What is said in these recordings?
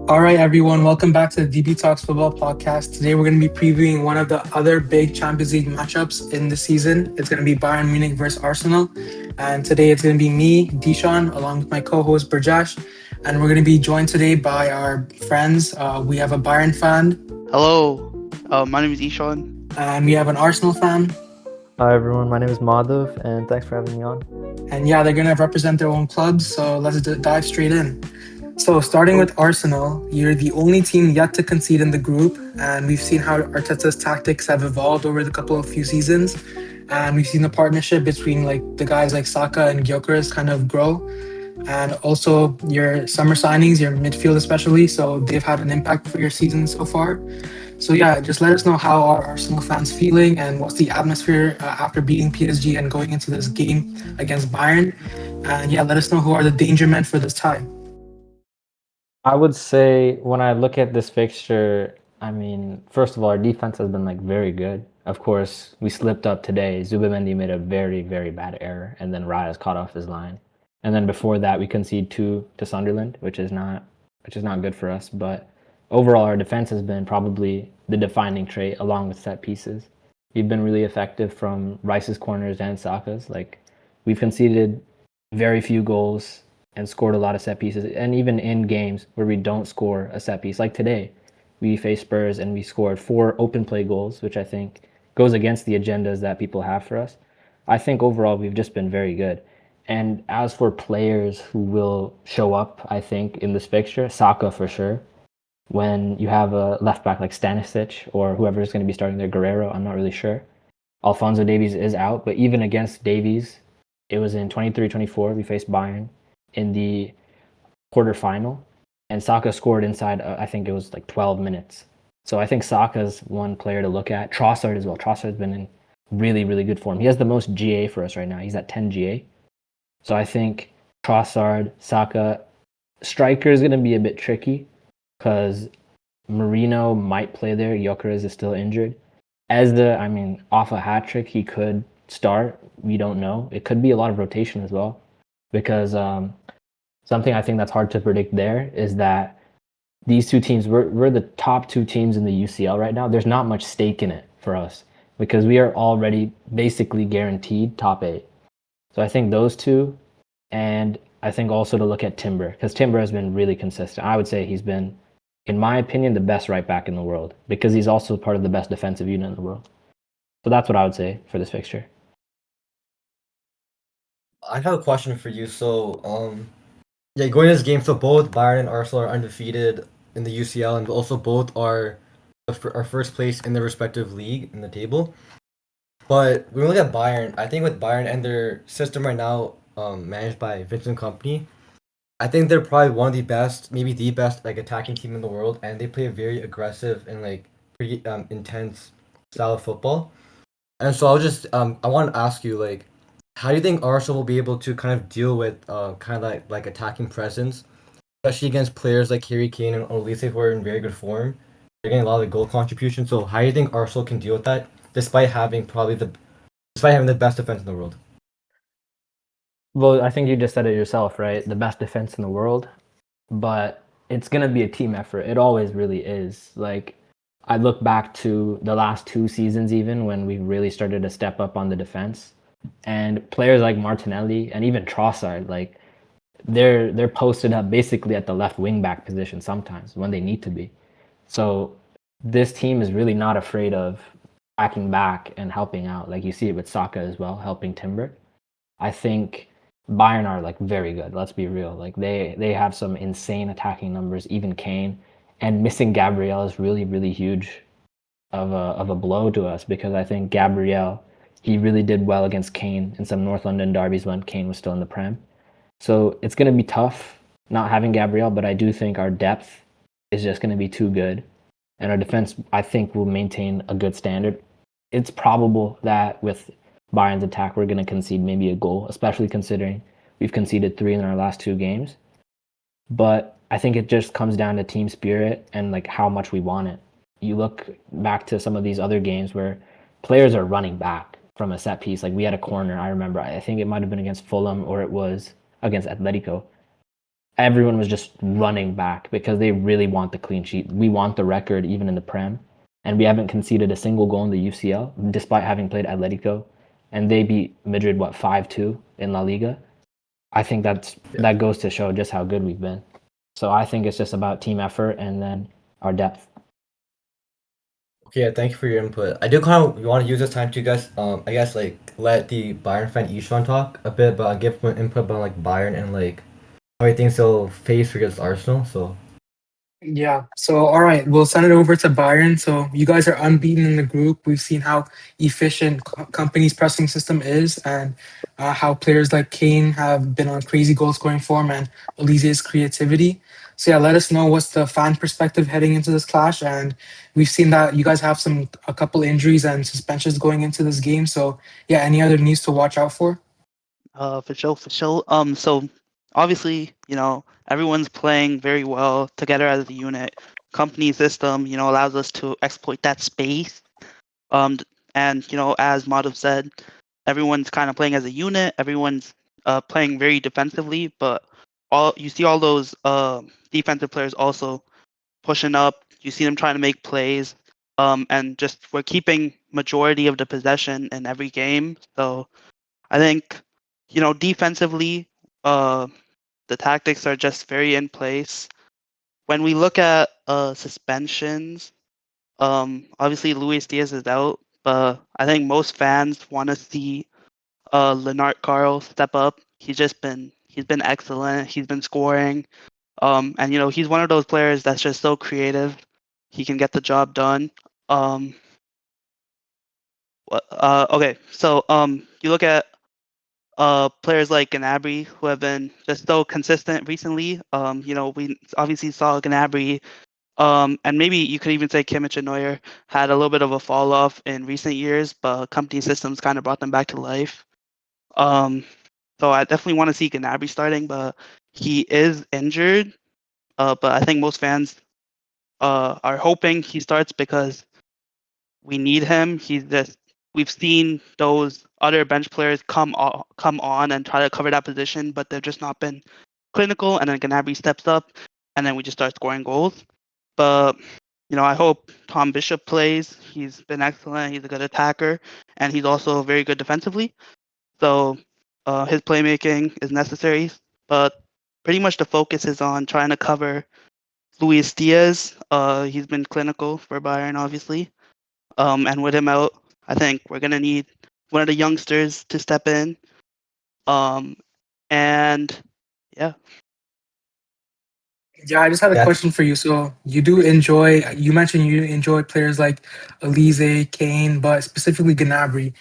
All right, everyone, welcome back to the DBTalks Football Podcast. Today, we're going to be previewing one of the other big Champions League matchups in the season. It's going to be Bayern Munich versus Arsenal. And today, it's going to be me, Dishan, along with my co-host, Burjash. And we're going to be joined today by our friends. We have a Bayern fan, Hello, my name is Ishan. and we have an Arsenal fan. Hi everyone, my name is Madhav and thanks for having me on. And yeah, they're going to represent their own clubs. So let's dive straight in. So starting with Arsenal, you're the only team yet to concede in the group, and we've seen how Arteta's tactics have evolved over the few seasons, and we've seen the partnership between like the guys like Saka and Gyökeres kind of grow, and also your summer signings, your midfield especially, so they've had an impact for your season so far. So yeah, just let us know how are Arsenal fans feeling and what's the atmosphere after beating PSG and going into this game against Bayern, and yeah, let us know who are the danger men for this tie. I would say when I look at this fixture, first of all, our defense has been very good. Of course, we slipped up today. Zubimendi made a very, very bad error, and then Reyes caught off his line. And then before that, we conceded 2 to Sunderland, which is not good for us. But overall, our defense has been probably the defining trait, along with set pieces. We've been really effective from Rice's corners and Saka's. We've conceded very few goals and scored a lot of set pieces, and even in games where we don't score a set piece, like today, we faced Spurs and we scored 4 open play goals, which I think goes against the agendas that people have for us. I think overall we've just been very good. And as for players who will show up, I think in this fixture, Saka for sure. When you have a left back like Stanisic or whoever is going to be starting there, Guerrero, I'm not really sure. Alphonso Davies is out, but even against Davies, it was in 23-24, we faced Bayern in the quarterfinal, and Saka scored inside, I think it was 12 minutes. So I think Saka's one player to look at. Trossard as well. Trossard's been in really, really good form. He has the most GA for us right now. He's at 10 GA. So I think Trossard, Saka, striker is going to be a bit tricky because Marino might play there. Gyökeres is still injured. Off a hat trick, he could start. We don't know. It could be a lot of rotation as well. Because something I think that's hard to predict there is that these two teams, we're the top 2 teams in the UCL right now. There's not much stake in it for us because we are already basically guaranteed top 8. So I think those two, and I think also to look at Timber, because Timber has been really consistent. I would say he's been, in my opinion, the best right back in the world because he's also part of the best defensive unit in the world. So that's what I would say for this fixture. I have a question for you. Going to this game, so both Bayern and Arsenal are undefeated in the UCL, and also both are first place in their respective league in the table. But when we look at Bayern, I think with Bayern and their system right now, managed by Vincent Kompany, I think they're probably one of the best, maybe the best, attacking team in the world, and they play a very aggressive and pretty intense style of football. And so I want to ask you how do you think Arsenal will be able to kind of deal with attacking presence, especially against players like Harry Kane and Olise who are in very good form? They're getting a lot of goal contribution. So how do you think Arsenal can deal with that, despite having the best defense in the world? Well, I think you just said it yourself, right? The best defense in the world, but it's going to be a team effort. It always really is. I look back to the last 2 seasons even when we really started to step up on the defense. And players like Martinelli and even Trossard, they're posted up basically at the left wing back position sometimes when they need to be. So this team is really not afraid of backing back and helping out. You see it with Saka as well, helping Timber. I think Bayern are very good. Let's be real. They have some insane attacking numbers, even Kane. And missing Gabriel is really, really huge of a blow to us because I think Gabriel, he really did well against Kane in some North London derbies when Kane was still in the Prem. So it's going to be tough not having Gabriel, but I do think our depth is just going to be too good. And our defense, I think, will maintain a good standard. It's probable that with Bayern's attack, we're going to concede maybe a goal, especially considering we've conceded 3 in our last 2 games. But I think it just comes down to team spirit and how much we want it. You look back to some of these other games where players are running back from a set piece. We had a corner, I remember. I think it might have been against Fulham or it was against Atletico. everyone was just running back because they really want the clean sheet. We want the record even in the Prem, and we haven't conceded a single goal in the UCL despite having played Atletico, and they beat Madrid 5-2 in La Liga. I think that goes to show just how good we've been. So I think it's just about team effort and then our depth. Okay, thank you for your input. I do kind of want to use this time to, guys, I guess, like, let the Bayern fan Ishan talk a bit, but give my input about, like, Bayern and, like, how he thinks they'll face against Arsenal. So Yeah. So, all right, we'll send it over to Byron. So, you guys are unbeaten in the group. We've seen how efficient company's pressing system is, and how players like Kane have been on crazy goal scoring form, and Olise's creativity. So, yeah, let us know what's the fan perspective heading into this clash. And we've seen that you guys have a couple injuries and suspensions going into this game. So, yeah, any other news to watch out for? For sure, for sure. So obviously, everyone's playing very well together as a unit. Company system, allows us to exploit that space. And as Madhav said, everyone's kind of playing as a unit. Everyone's playing very defensively, but you see all those defensive players also pushing up. You see them trying to make plays. And just we're keeping majority of the possession in every game. So I think, defensively, the tactics are just very in place. When we look at suspensions, obviously Luis Diaz is out, but I think most fans want to see Lennart Carl step up. He's been excellent. He's been scoring, and he's one of those players that's just so creative. He can get the job done. Okay, so you look at players like Gnabry who have been just so consistent recently. We obviously saw Gnabry, and maybe you could even say Kimmich and Neuer had a little bit of a fall off in recent years, but company systems kind of brought them back to life. Um, so I definitely want to see Gnabry starting, but he is injured. But I think most fans are hoping he starts because we need him. We've seen those other bench players come on and try to cover that position, but they've just not been clinical. And then Gnabry steps up, and then we just start scoring goals. But I hope Tom Bishop plays. He's been excellent. He's a good attacker, and he's also very good defensively. So his playmaking is necessary. But pretty much the focus is on trying to cover Luis Diaz. He's been clinical for Bayern, obviously. And with him out, I think we're gonna need one of the youngsters to step in. And yeah. Yeah, I just had a question for you. So you mentioned you enjoy players like Olise, Kane, but specifically Gnabry.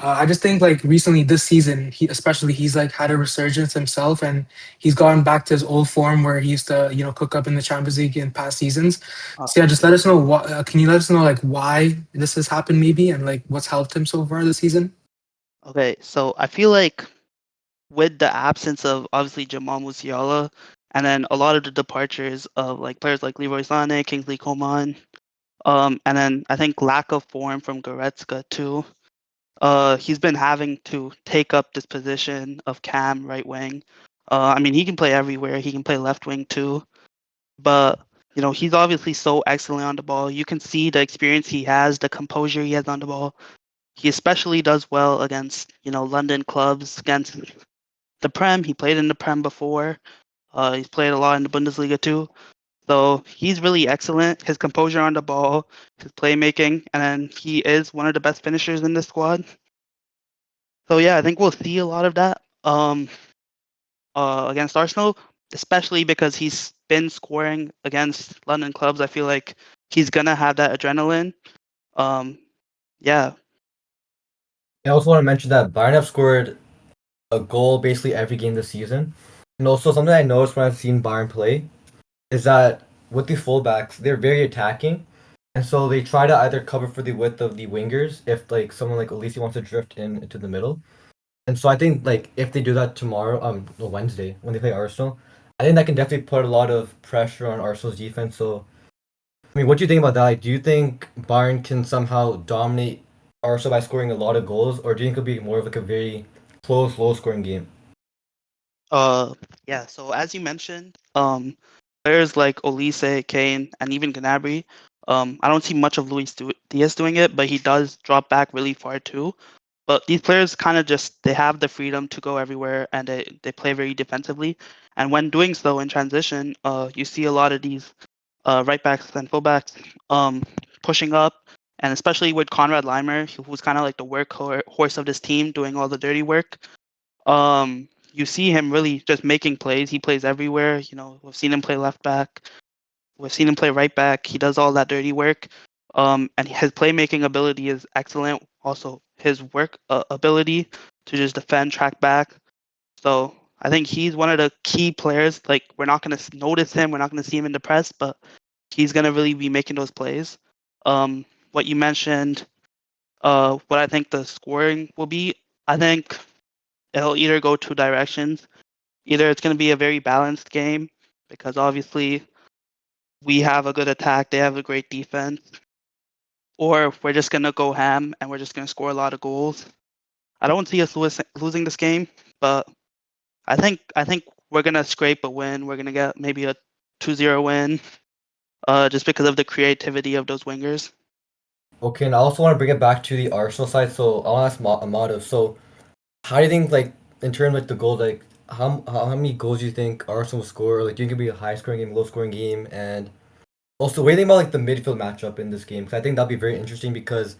I just think like recently this season, he's like had a resurgence himself, and he's gone back to his old form where he used to cook up in the Champions League in past seasons. So yeah, just let us know what can you let us know like why this has happened maybe, and like what's helped him so far this season. Okay, so I feel like with the absence of obviously Jamal Musiala, and then a lot of the departures of like players like Leroy Sané, Kingsley Coman, and then I think lack of form from Goretzka too. He's been having to take up this position of cam right wing. I mean, he can play everywhere. He can play left wing too, but he's obviously so excellent on the ball. You can see the experience he has, the composure he has on the ball. He especially does well against London clubs, against the Prem. He played in the Prem before. He's played a lot in the Bundesliga too. So he's really excellent. His composure on the ball, his playmaking, and then he is one of the best finishers in this squad. So yeah, I think we'll see a lot of that against Arsenal, especially because he's been scoring against London clubs. I feel like he's gonna have that adrenaline. Yeah. I also want to mention that Bayern have scored a goal basically every game this season. And also something I noticed when I've seen Bayern play is that with the fullbacks, they're very attacking. And so they try to either cover for the width of the wingers if like someone like Olise wants to drift into the middle. And so I think like if they do that tomorrow, Wednesday when they play Arsenal, I think that can definitely put a lot of pressure on Arsenal's defense. So I mean, what do you think about that? Like, do you think Bayern can somehow dominate Arsenal by scoring a lot of goals, or do you think it'll be more of like a very close, low-scoring game? Yeah. So as you mentioned, players like Olise, Kane, and even Gnabry, I don't see much of Luis Diaz doing it, but he does drop back really far too. But these players kind of just they have the freedom to go everywhere, and they play very defensively. And when doing so in transition, you see a lot of these right backs and fullbacks pushing up, and especially with Conrad Leimer, who's kind of like the workhorse of this team, doing all the dirty work. You see him really just making plays. He plays everywhere. You know, we've seen him play left back. We've seen him play right back. He does all that dirty work. And his playmaking ability is excellent. Also, his work ability to just defend, track back. So I think he's one of the key players. Like we're not gonna notice him. We're not gonna see him in the press, but he's gonna really be making those plays. What you mentioned, what I think the scoring will be. I think it'll either go two directions. Either it's going to be a very balanced game because obviously we have a good attack, they have a great defense, or we're just going to go ham and we're just going to score a lot of goals. I don't see us losing this game, but I think we're going to scrape a win. We're going to get maybe a 2-0 win just because of the creativity of those wingers. Okay, and I also want to bring it back to the Arsenal side. So I'll ask Amato. So how do you think, like, in terms of like the goals, like how many goals do you think Arsenal will score? Like, do you think it'll be a high scoring game, low scoring game? And also, what do you think about like the midfield matchup in this game? Because I think that'll be very interesting because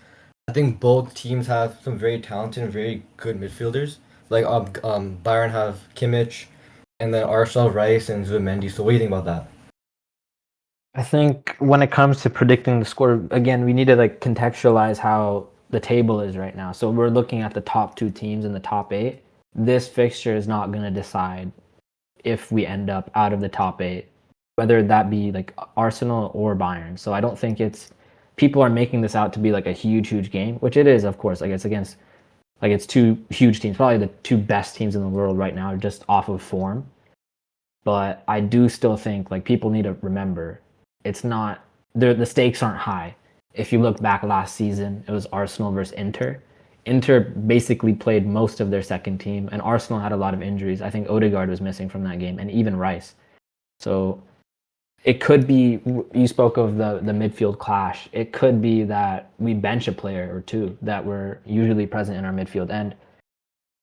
I think both teams have some very talented and very good midfielders. Like Bayern have Kimmich, and then Arsenal Rice and Zubimendi. So what do you think about that? I think when it comes to predicting the score, again, we need to like contextualize how the table is right now. So we're looking at the top two teams in the top 8. This fixture is not going to decide if we end up out of the top 8, whether that be like Arsenal or Bayern. So I don't think people are making this out to be like a huge game, which it is, of course. Like it's two huge teams, probably the two best teams in the world right now, just off of form. But I do still think like people need to remember it's not the stakes aren't high. If you look back last season, it was Arsenal versus Inter. Inter basically played most of their second team, and Arsenal had a lot of injuries. I think Odegaard was missing from that game, and even Rice. So it could be, you spoke of the midfield clash. It could be that we bench a player or two that were usually present in our midfield. And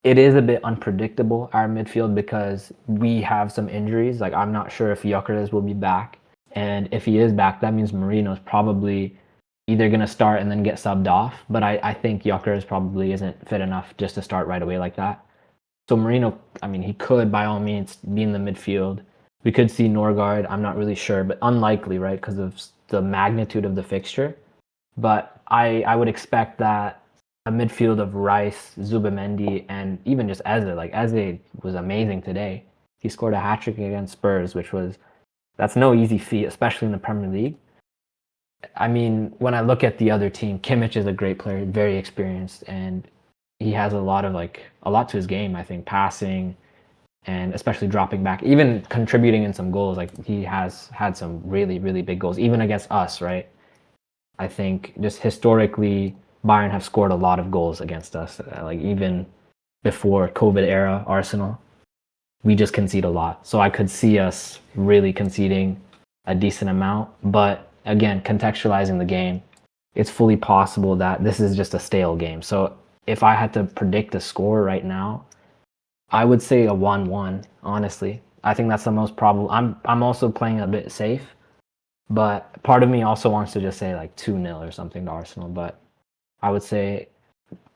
it is a bit unpredictable, our midfield, because we have some injuries. Like, I'm not sure if Gyökeres will be back. And if he is back, that means Marino's probably either going to start and then get subbed off. But I think Gyökeres probably isn't fit enough just to start right away like that. So Marino, I mean, he could by all means be in the midfield. We could see Norgard, I'm not really sure, but unlikely, right, because of the magnitude of the fixture. But I would expect that a midfield of Rice, Zubimendi, and even just Eze. Like, Eze was amazing today. He scored a hat-trick against Spurs, that's no easy feat, especially in the Premier League. I mean, when I look at the other team, Kimmich is a great player, very experienced, and he has a lot to his game, I think, passing, and especially dropping back, even contributing in some goals. Like, he has had some really, really big goals, even against us, right? I think just historically, Bayern have scored a lot of goals against us. Like, even before COVID era Arsenal, we just concede a lot. So I could see us really conceding a decent amount. But again, contextualizing the game, it's fully possible that this is just a stale game. So if I had to predict a score right now, I would say a 1-1, honestly. I think that's the most probable. I'm also playing a bit safe, but part of me also wants to just say like 2-0 or something to Arsenal. But I would say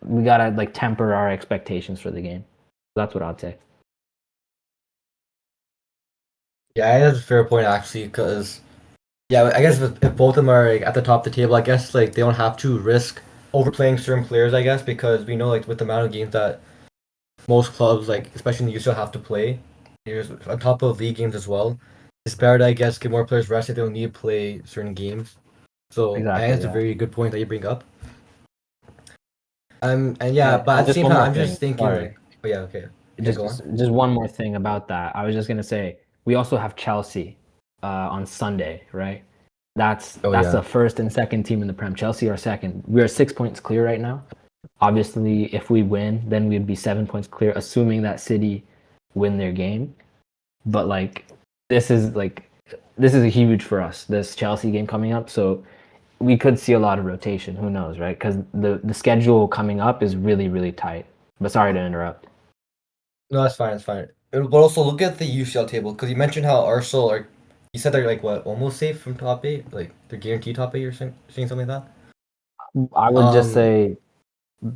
we gotta like temper our expectations for the game. That's what I'd say. Yeah, that's a fair point actually, because I guess if both of them are like, at the top of the table, I guess like they don't have to risk overplaying certain players, I guess, because we know like with the amount of games that most clubs, like especially in the UCL, have to play, there's on top of league games as well. It's better to, I guess, give more players rest if they don't need to play certain games. So Exactly, I think that's a very good point that you bring up. But at the just same one time, more I'm just thing. thinking Sorry. like, oh yeah, okay. Yeah, go on. Just one more thing about that. I was just gonna say we also have Chelsea on Sunday, right? That's the first and second team in the Prem. Chelsea are second. We are 6 points clear right now. Obviously, if we win, then we'd be 7 points clear, assuming that City win their game. But like this is huge for us. This Chelsea game coming up, so we could see a lot of rotation. Who knows, right? Because the schedule coming up is really really tight. But sorry to interrupt. No, that's fine. That's fine. But also look at the UCL table because you mentioned how Arsenal are. You said they're like what, almost safe from top eight, like they're guaranteed top eight. You're saying something like that. I would just say,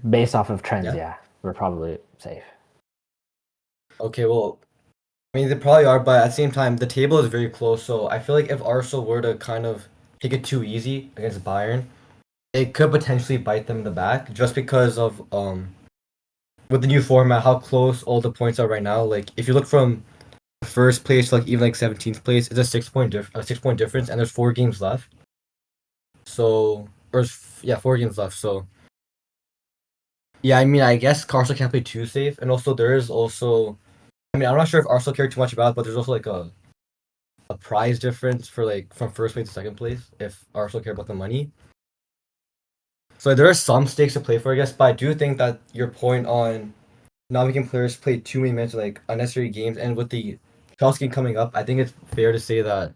based off of trends, Yeah. yeah, we're probably safe. Okay, well, I mean they probably are, but at the same time the table is very close. So I feel like if Arsenal were to kind of take it too easy against Bayern, it could potentially bite them in the back just because of with the new format how close all the points are right now. Like if you look from first place to like even like 17th place, it's a 6 point difference, and there's 4 games left. So yeah, 4 games left. So yeah, I mean I guess Arsenal can't play too safe, and also there is also, I mean I'm not sure if Arsenal care too much about it, but there's also like a prize difference for like from first place to second place if Arsenal care about the money. So there are some stakes to play for, I guess, but I do think that your point on not making players play too many minutes, like unnecessary games, and with the Chelsea game coming up, I think it's fair to say that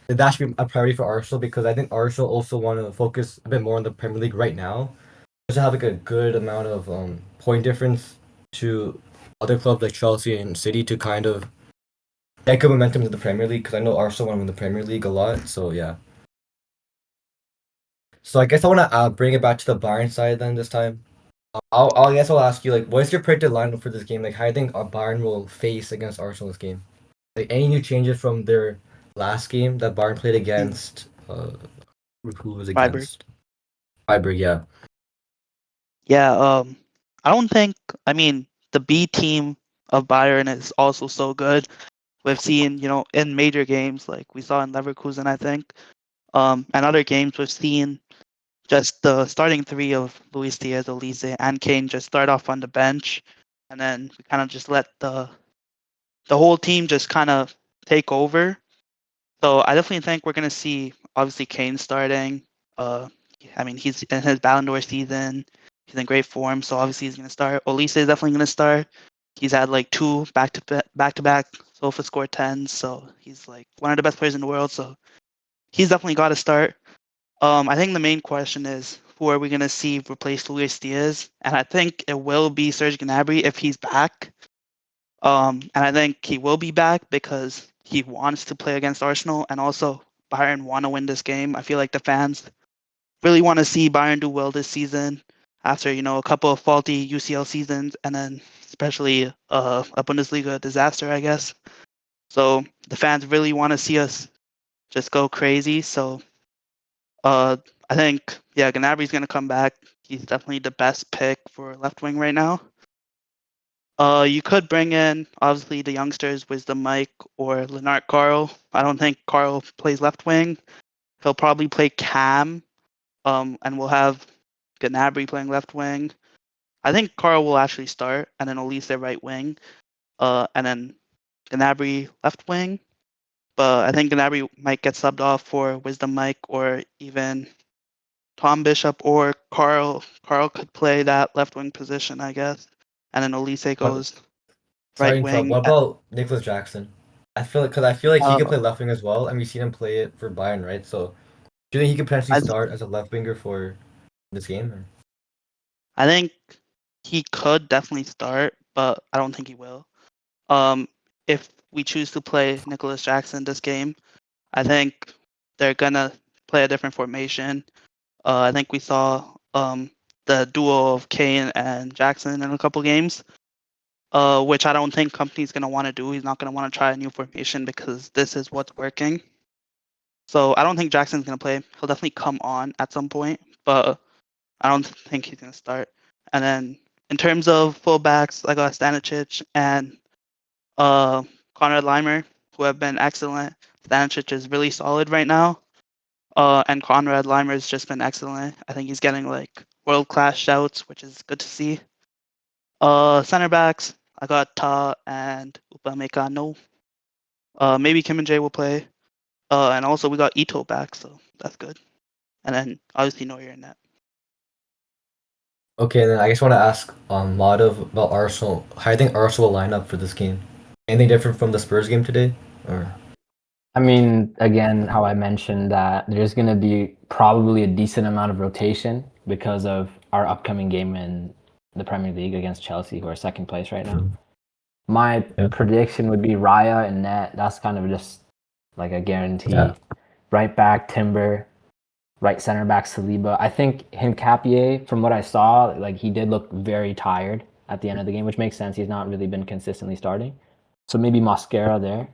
that should be a priority for Arsenal because I think Arsenal also want to focus a bit more on the Premier League right now, just to have like a good amount of point difference to other clubs like Chelsea and City to kind of get good momentum to the Premier League because I know Arsenal want to win the Premier League a lot. So yeah. So I guess I want to bring it back to the Bayern side then this time. I guess I'll ask you like, what is your predicted lineup for this game? Like, how do you think Bayern will face against Arsenal this game? Like, any new changes from their last game that Bayern played against? Who was against? Freiburg, yeah. Yeah, I don't think. I mean, the B team of Bayern is also so good. We've seen, in major games like we saw in Leverkusen, I think, and other games we've seen just the starting three of Luis Diaz, Olise, and Kane just start off on the bench, and then we kind of just let the whole team just kind of take over. So I definitely think we're gonna see obviously Kane starting. I mean he's in his Ballon d'Or season. He's in great form, so obviously he's gonna start. Olise is definitely gonna start. He's had like 2 back-to-back SofaScore 10s, so he's like one of the best players in the world. So he's definitely got to start. I think the main question is who are we gonna see replace Luis Diaz, and I think it will be Serge Gnabry if he's back. And I think he will be back because he wants to play against Arsenal, and also Bayern want to win this game. I feel like the fans really want to see Bayern do well this season after a couple of faulty UCL seasons, and then especially a Bundesliga disaster, I guess. So the fans really want to see us just go crazy. So I think Gnabry's gonna come back. He's definitely the best pick for left wing right now. You could bring in obviously the youngsters, Wisdom Mike or Lennart Carl. I don't think Carl plays left wing. He'll probably play Cam, and we'll have Gnabry playing left wing. I think Carl will actually start, and then Olise right wing, and then Gnabry left wing. But I think Gnabry might get subbed off for Wisdom Mike or even Tom Bishop or Carl. Carl could play that left wing position, I guess, and then Olise goes Sorry right to interrupt. wing. What about Nicholas Jackson? I feel like he could Uh, play left wing as well, and we've seen him play it for Bayern, right? So do you think he could potentially I start as a left winger for this game? Or? I think he could definitely start, but I don't think he will. If we choose to play Nicholas Jackson this game, I think they're gonna play a different formation. I think we saw the duo of Kane and Jackson in a couple games, which I don't think Kompany's gonna want to do. He's not gonna want to try a new formation because this is what's working. So I don't think Jackson's gonna play. He'll definitely come on at some point, but I don't think he's gonna start. And then in terms of fullbacks, I got Stanicic and Conrad Leimer, who have been excellent. Stanicic is really solid right now. And Conrad Leimer has just been excellent. I think he's getting like world-class shouts, which is good to see. Center backs, I got Ta and Upamecano. Maybe Kim and Jay will play. And also we got Ito back, so that's good. And then obviously Neuer in net. Okay, and then I just want to ask Madav about Arsenal. How do you think Arsenal will line up for this game? Anything different from the Spurs game today? Or I mean, again, how I mentioned that there's going to be probably a decent amount of rotation because of our upcoming game in the Premier League against Chelsea, who are second place right now. My Yeah. prediction would be Raya and net. That's kind of just like a guarantee. Yeah. Right back, Timber. Right center back, Saliba. I think Hincapié, from what I saw, like he did look very tired at the end of the game, which makes sense. He's not really been consistently starting. So maybe Mosquera there.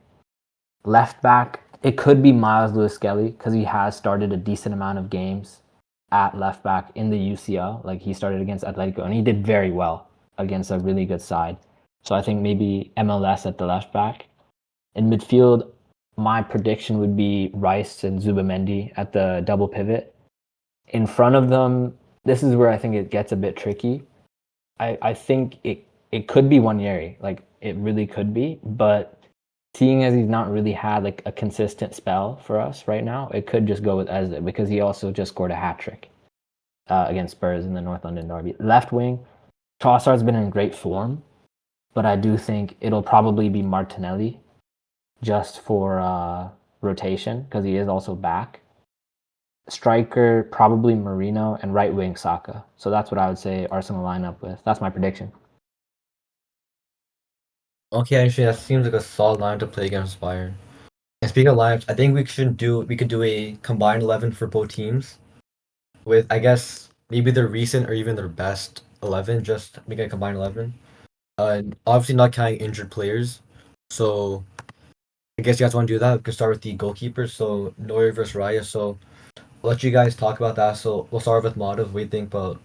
Left back, it could be Miles Lewis-Skelly because he has started a decent amount of games at left back in the UCL. Like he started against Atletico and he did very well against a really good side. So I think maybe MLS at the left back. In midfield, my prediction would be Rice and Zubamendi at the double pivot. In front of them, this is where I think it gets a bit tricky. I think it could be Wanyeri, like it really could be, but seeing as he's not really had like a consistent spell for us right now, it could just go with Eze because he also just scored a hat trick against Spurs in the North London derby. Left wing, Trossard's been in great form, but I do think it'll probably be Martinelli just for rotation because he is also back. Striker, probably Marino, and right wing Saka. So that's what I would say Arsenal line up with. That's my prediction. Okay, actually, that seems like a solid line to play against Bayern. And speaking of lines, I think we could do a combined 11 for both teams, with I guess maybe their recent or even their best 11, just make a combined 11. And obviously not counting injured players. So I guess you guys want to do that. We can start with the goalkeeper. So Neuer versus Raya. So I'll let you guys talk about that. So we'll start with Madhav. What do you think about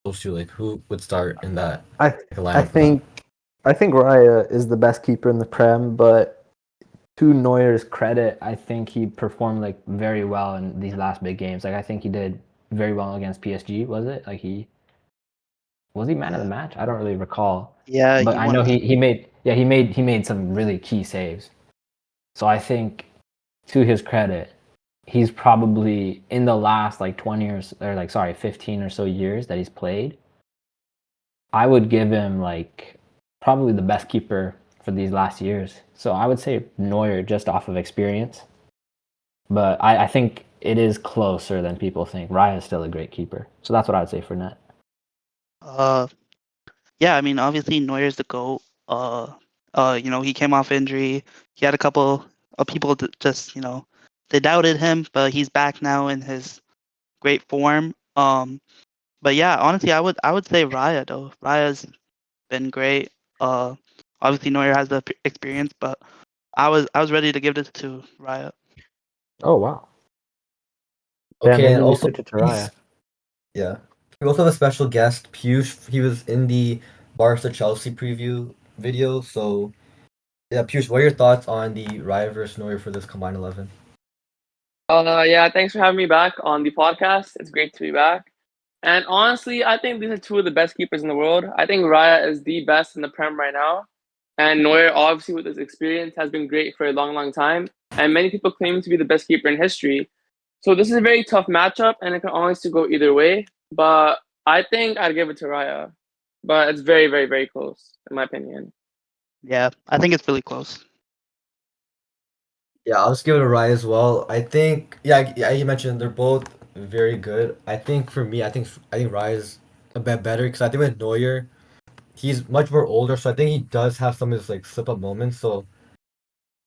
those two? Like who would start in that? I lineup? think Raya is the best keeper in the Prem, but To Neuer's credit, I think he performed like very well in these last big games. Like I think he did very well against PSG. Was it like was he man of the match? I don't really recall. Yeah, But he I won know it. he made some really key saves. So I think to his credit, he's probably in the last like 15 or so years that he's played. I would give him like probably the best keeper for these last years. So I would say Neuer just off of experience. But I think it is closer than people think. Raya is still a great keeper. So that's what I would say for net. Yeah, I mean, obviously Neuer's the GOAT. He came off injury. He had a couple of people that just, they doubted him, but he's back now in his great form. But yeah, honestly, I would say Raya though. Raya's been great. Obviously Neuer has the experience, but I was ready to give this to Raya. Oh wow. yeah, Okay, maybe and we also switch it to Raya. yeah. We also have a special guest, Piyush. He was in the Barca Chelsea preview video. So yeah, Piyush, what are your thoughts on the Raya versus Neuer for this combined 11? Yeah, thanks for having me back on the podcast. It's great to be back. And honestly, I think these are two of the best keepers in the world. I think Raya is the best in the Prem right now. And Neuer, obviously, with his experience, has been great for a long, long time. And many people claim to be the best keeper in history. So this is a very tough matchup, and it can honestly go either way. But I think I'd give it to Raya. But it's very, very, very close, in my opinion. Yeah, I think it's really close. Yeah, I'll just give it a Raya as well. I think yeah, you mentioned they're both very good. I think for me, I think Raya's a bit better because I think with Neuer, he's much more older, so I think he does have some of his like slip up moments. So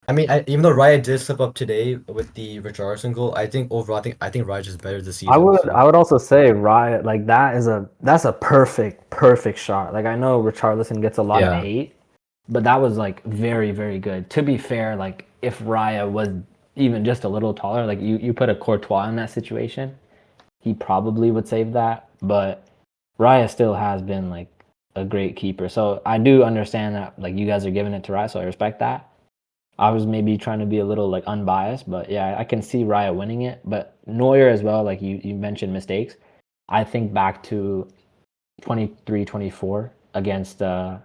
I mean, even though Raya did slip up today with the Richarlison goal, I think overall, I think Raya's just better this season. I would also say Raya, like that's a perfect shot. Like I know Richarlison gets a lot Yeah. of hate, but that was like very, very good. To be fair, like if Raya was even just a little taller, like you put a Courtois in that situation, he probably would save that. But Raya still has been like a great keeper. So I do understand that like you guys are giving it to Raya, so I respect that. I was maybe trying to be a little like unbiased, but yeah, I can see Raya winning it. But Neuer as well, like you mentioned mistakes. I think back to 23-24 against what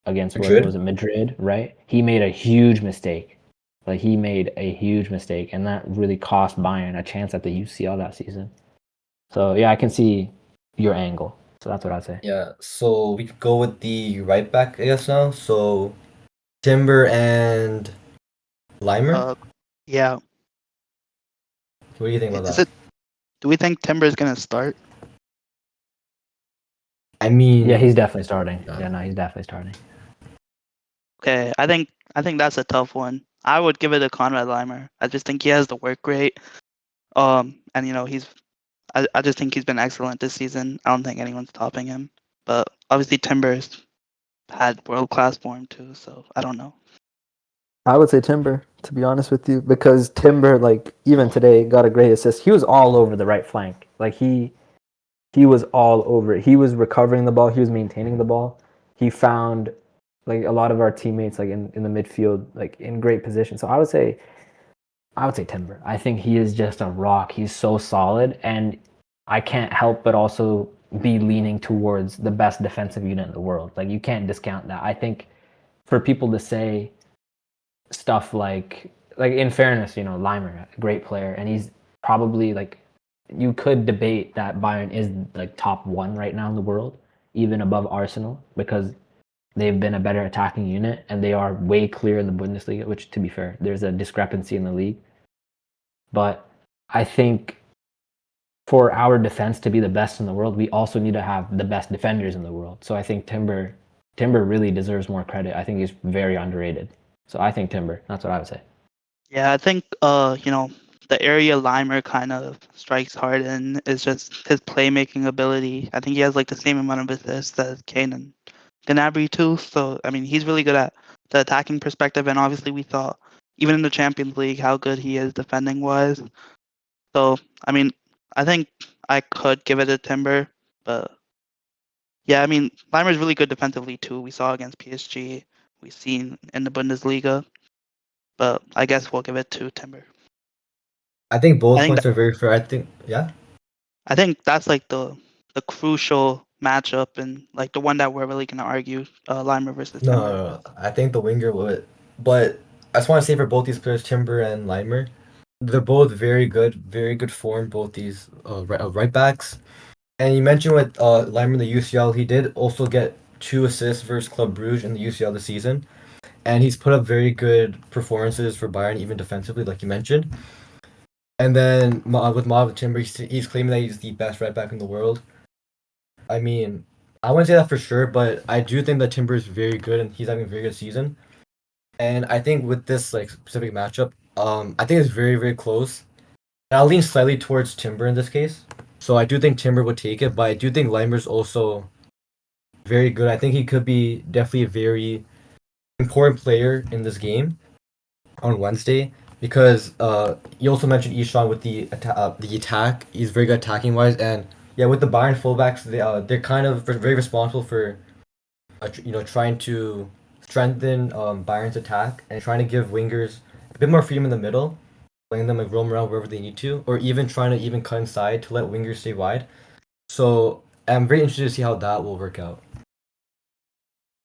Madrid? was it, Madrid, right? He made a huge mistake. Like he made a huge mistake, and that really cost Bayern a chance at the UCL that season. So yeah, I can see your angle. So that's what I'd say. Yeah, so we could go with the right back, I guess now. So Timber and Limer. Yeah. What do you think about Is that? do we think Timber is gonna start? I mean, Yeah, he's definitely starting. Yeah. Yeah, no, he's definitely starting. Okay, I think that's a tough one. I would give it to Conrad Limer. I just think he has the work rate. And I just think he's been excellent this season. I don't think anyone's topping him. But obviously Timber's had world class form too, so I don't know. I would say Timber, to be honest with you, because Timber, like even today, got a great assist. He was all over the right flank. Like he was all over it. He was recovering the ball. He was maintaining the ball. He found like a lot of our teammates like in the midfield, like in great position. So I would say Timber. I think he is just a rock. He's so solid, and I can't help but also be leaning towards the best defensive unit in the world. Like you can't discount that. I think for people to say stuff like in fairness, Limer, a great player, and he's probably like you could debate that Bayern is like top 1 right now in the world, even above Arsenal, because they've been a better attacking unit and they are way clear in the Bundesliga, which to be fair, there's a discrepancy in the league. But I think for our defense to be the best in the world, we also need to have the best defenders in the world. So I think Timber really deserves more credit. I think he's very underrated. So I think Timber. That's what I would say. Yeah, I think the area Limer kind of strikes hard in is just his playmaking ability. I think he has like the same amount of assists as Kane and Gnabry too. So I mean, he's really good at the attacking perspective, and obviously we saw even in the Champions League how good he is defending wise. So I mean, I think I could give it to Timber, but yeah, I mean, Limer's really good defensively too. We saw against PSG. We've seen in the Bundesliga, but I guess we'll give it to Timber. I think both I think points are very fair. I think that's like the crucial matchup and like the one that we're really gonna argue, Limer versus No, Timber. no, no. I think the winger would. But I just want to say for both these players, Timber and Limer, they're both very good form. Both these right backs. And you mentioned with Limer in the UCL, he did also get 2 assists versus Club Brugge in the UCL this season, and he's put up very good performances for Bayern, even defensively, like you mentioned. And then with Timber, he's claiming that he's the best right back in the world. I mean, I wouldn't say that for sure, but I do think that Timber is very good and he's having a very good season. And I think with this like specific matchup, I think it's very, very close. And I'll lean slightly towards Timber in this case. So I do think Timber would take it, but I do think Limer's also very good. I think he could be definitely a very important player in this game on Wednesday because you also mentioned Ishan with the attack. He's very good attacking wise, and yeah, with the Bayern fullbacks, they're kind of very responsible for trying to strengthen Bayern's attack and trying to give wingers a bit more freedom in the middle, letting them like roam around wherever they need to, or even trying to even cut inside to let wingers stay wide. So I'm very interested to see how that will work out.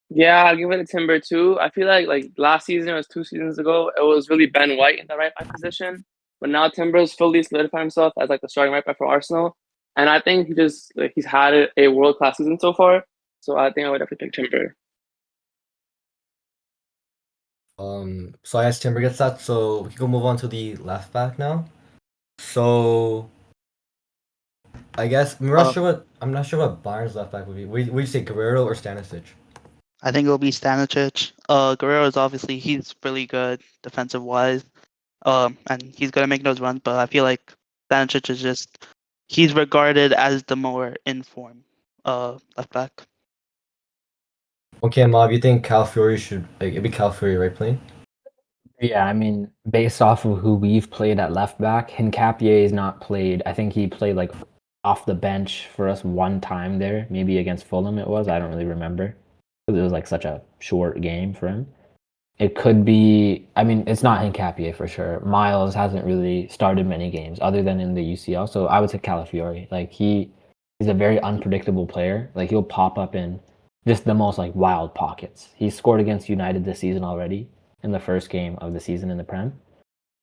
Yeah, I'll give it to Timber too. I feel like last season, it was 2 seasons ago, it was really Ben White in the right back position. But now Timber's fully solidified himself as like the starting right back for Arsenal. And I think he's had a world class season so far. So I think I would definitely pick Timber. So I guess Timber gets that. So we can go move on to the left back now. So I guess I'm not sure what Bayern's left back would be. Would you say Guerrero or Stanisic? I think it'll be Stanisic. Guerrero is obviously he's really good defensive wise. And he's gonna make those runs, but I feel like Stanisic is he's regarded as the more informed left back. Okay, Mob, you think Calafiori should it'd be Calafiori, right, playing? Yeah, I mean, based off of who we've played at left back, Hincapié is not played. I think he played like off the bench for us one time there, maybe against Fulham it was. I don't really remember. Because it was like such a short game for him. It could be, I mean, it's not Hincapié for sure. Miles hasn't really started many games other than in the UCL. So I would say Calafiori. Like he's a very unpredictable player. Like he'll pop up in just the most like wild pockets. He scored against United this season already in the first game of the season in the Prem.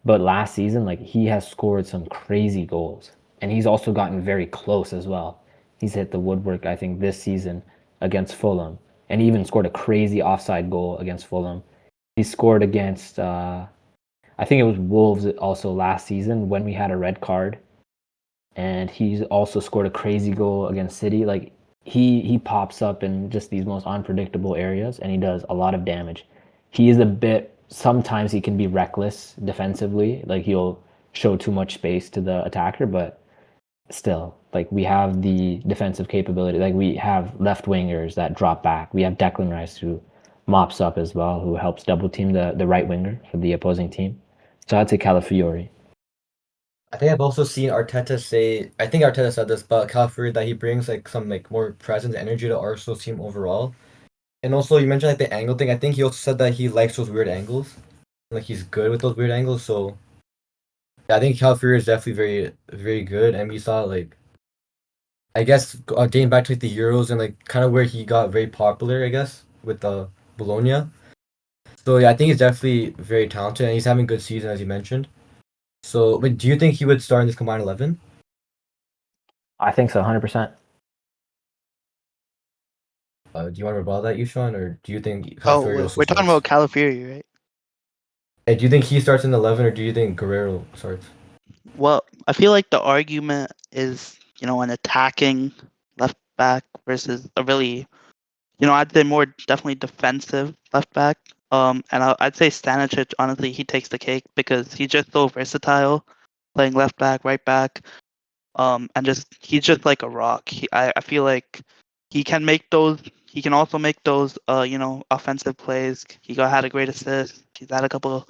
But last season, like he has scored some crazy goals. And he's also gotten very close as well. He's hit the woodwork, I think, this season against Fulham. And he even scored a crazy offside goal against Fulham He scored against I think it was Wolves also last season when we had a red card, and he's also scored a crazy goal against City. Like he pops up in just these most unpredictable areas, and he does a lot of damage. He is a bit. Sometimes he can be reckless defensively, like he'll show too much space to the attacker, but still, like we have the defensive capability. Like we have left wingers that drop back. We have Declan Rice who mops up as well, who helps double team the right winger for the opposing team. So I'd say Calafiori. I think I've also seen Arteta say, I think Arteta said this, but Calafiori, that he brings like some like more presence, energy to Arsenal's team overall. And also you mentioned like the angle thing. I think he also said that he likes those weird angles. Like he's good with those weird angles. So yeah, I think Calafiori is definitely very, very good. And we saw like, I guess dating back to like the Euros and like kind of where he got very popular, I guess, with the Bologna. So yeah, I think he's definitely very talented and he's having a good season as you mentioned. So, but do you think he would start in this combined 11? I think so, 100%. Do you want to rebuttal that, Yushan, or do you think Oh, Calafiori also we're talking starts? about Calafiori, right? Hey, do you think he starts in the 11, or do you think Guerrero starts? Well, I feel like the argument is, an attacking left back versus a really, I'd say more definitely defensive left back. And I'd say Stanisic, honestly, he takes the cake because he's just so versatile, playing left back, right back, and he's just like a rock. I feel like he can make those. He can also make those, offensive plays. Had a great assist. He's had a couple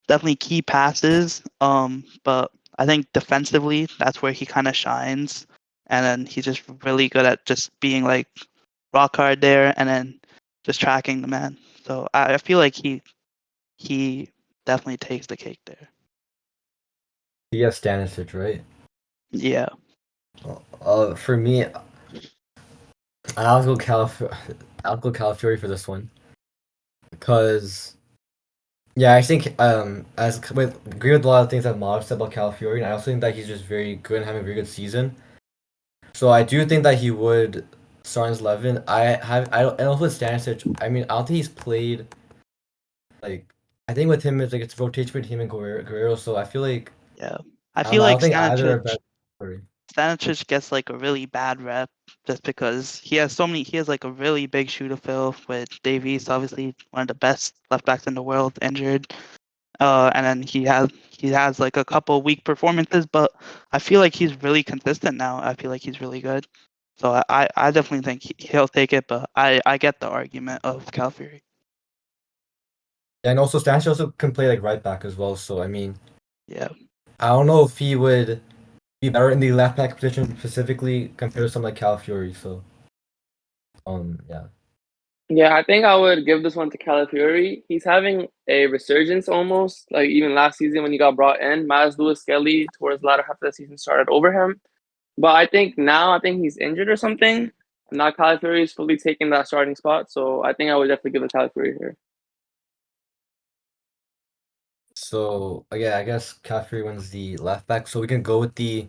definitely key passes. But I think defensively, that's where he kind of shines. And then he's just really good at just being like rock hard there, and then just tracking the man. So I feel like he definitely takes the cake there. He has Stanisic, right? Yeah. For me, I'll go Calafiori for this one, because yeah, I think agree with a lot of things that Mav said about Calafiori, and I also think that he's just very good and having a very good season. So I do think that he would start in his 11. And also with Stanisic, I mean, I don't think he's played like, I think with him it's like it's rotation between him and Guerrero. So I feel like Yeah. I don't feel know, I like don't think either are Stanisic bad. Stanisic gets like a really bad rep just because he has like a really big shoe to fill with Davies, obviously one of the best left backs in the world, injured. And then he has like a couple weak performances, but I feel like he's really consistent now. I feel like he's really good. So I definitely think he'll take it, but I get the argument of Calafiori. Yeah, and also Stanisic also can play like right back as well. So I mean, Yeah. I don't know if he would be better in the left back position specifically compared to someone like Calafiori. So yeah. Yeah, I think I would give this one to Calafiori. He's having a resurgence almost, like even last season when he got brought in. Miles Lewis Skelly towards the latter half of the season started over him. But I think he's injured or something. Now Calafiori is fully taking that starting spot. So I think I would definitely give it to Calafiori here. So yeah, I guess Calafiori wins the left back. So we can go with the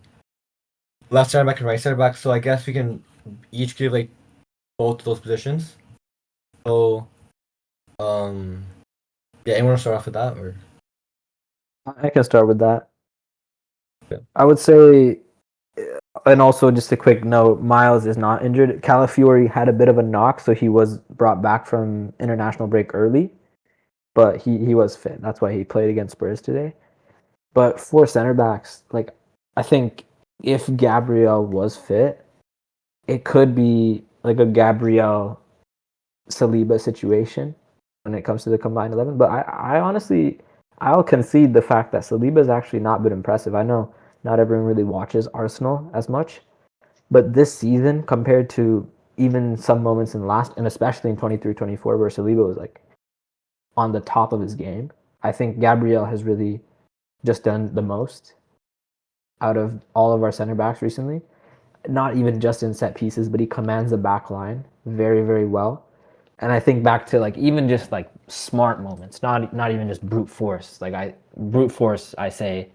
left center back and right center back. So I guess we can each give like both of those positions. So yeah, anyone want to start off with that, or? I can start with that. Yeah. I would say, and also just a quick note, Miles is not injured. Calafiori had a bit of a knock, so he was brought back from international break early, but he was fit. That's why he played against Spurs today. But for center backs, like I think if Gabriel was fit, it could be like a Gabriel Saliba situation when it comes to the combined 11. But I honestly, I'll concede the fact that Saliba's actually not been impressive. I know not everyone really watches Arsenal as much, but this season compared to even some moments in last, and especially in 23-24 where Saliba was like on the top of his game, I think Gabriel has really just done the most out of all of our center backs recently. Not even just in set pieces, but he commands the back line very, very well. And I think back to like even just like smart moments, not even just brute force. I say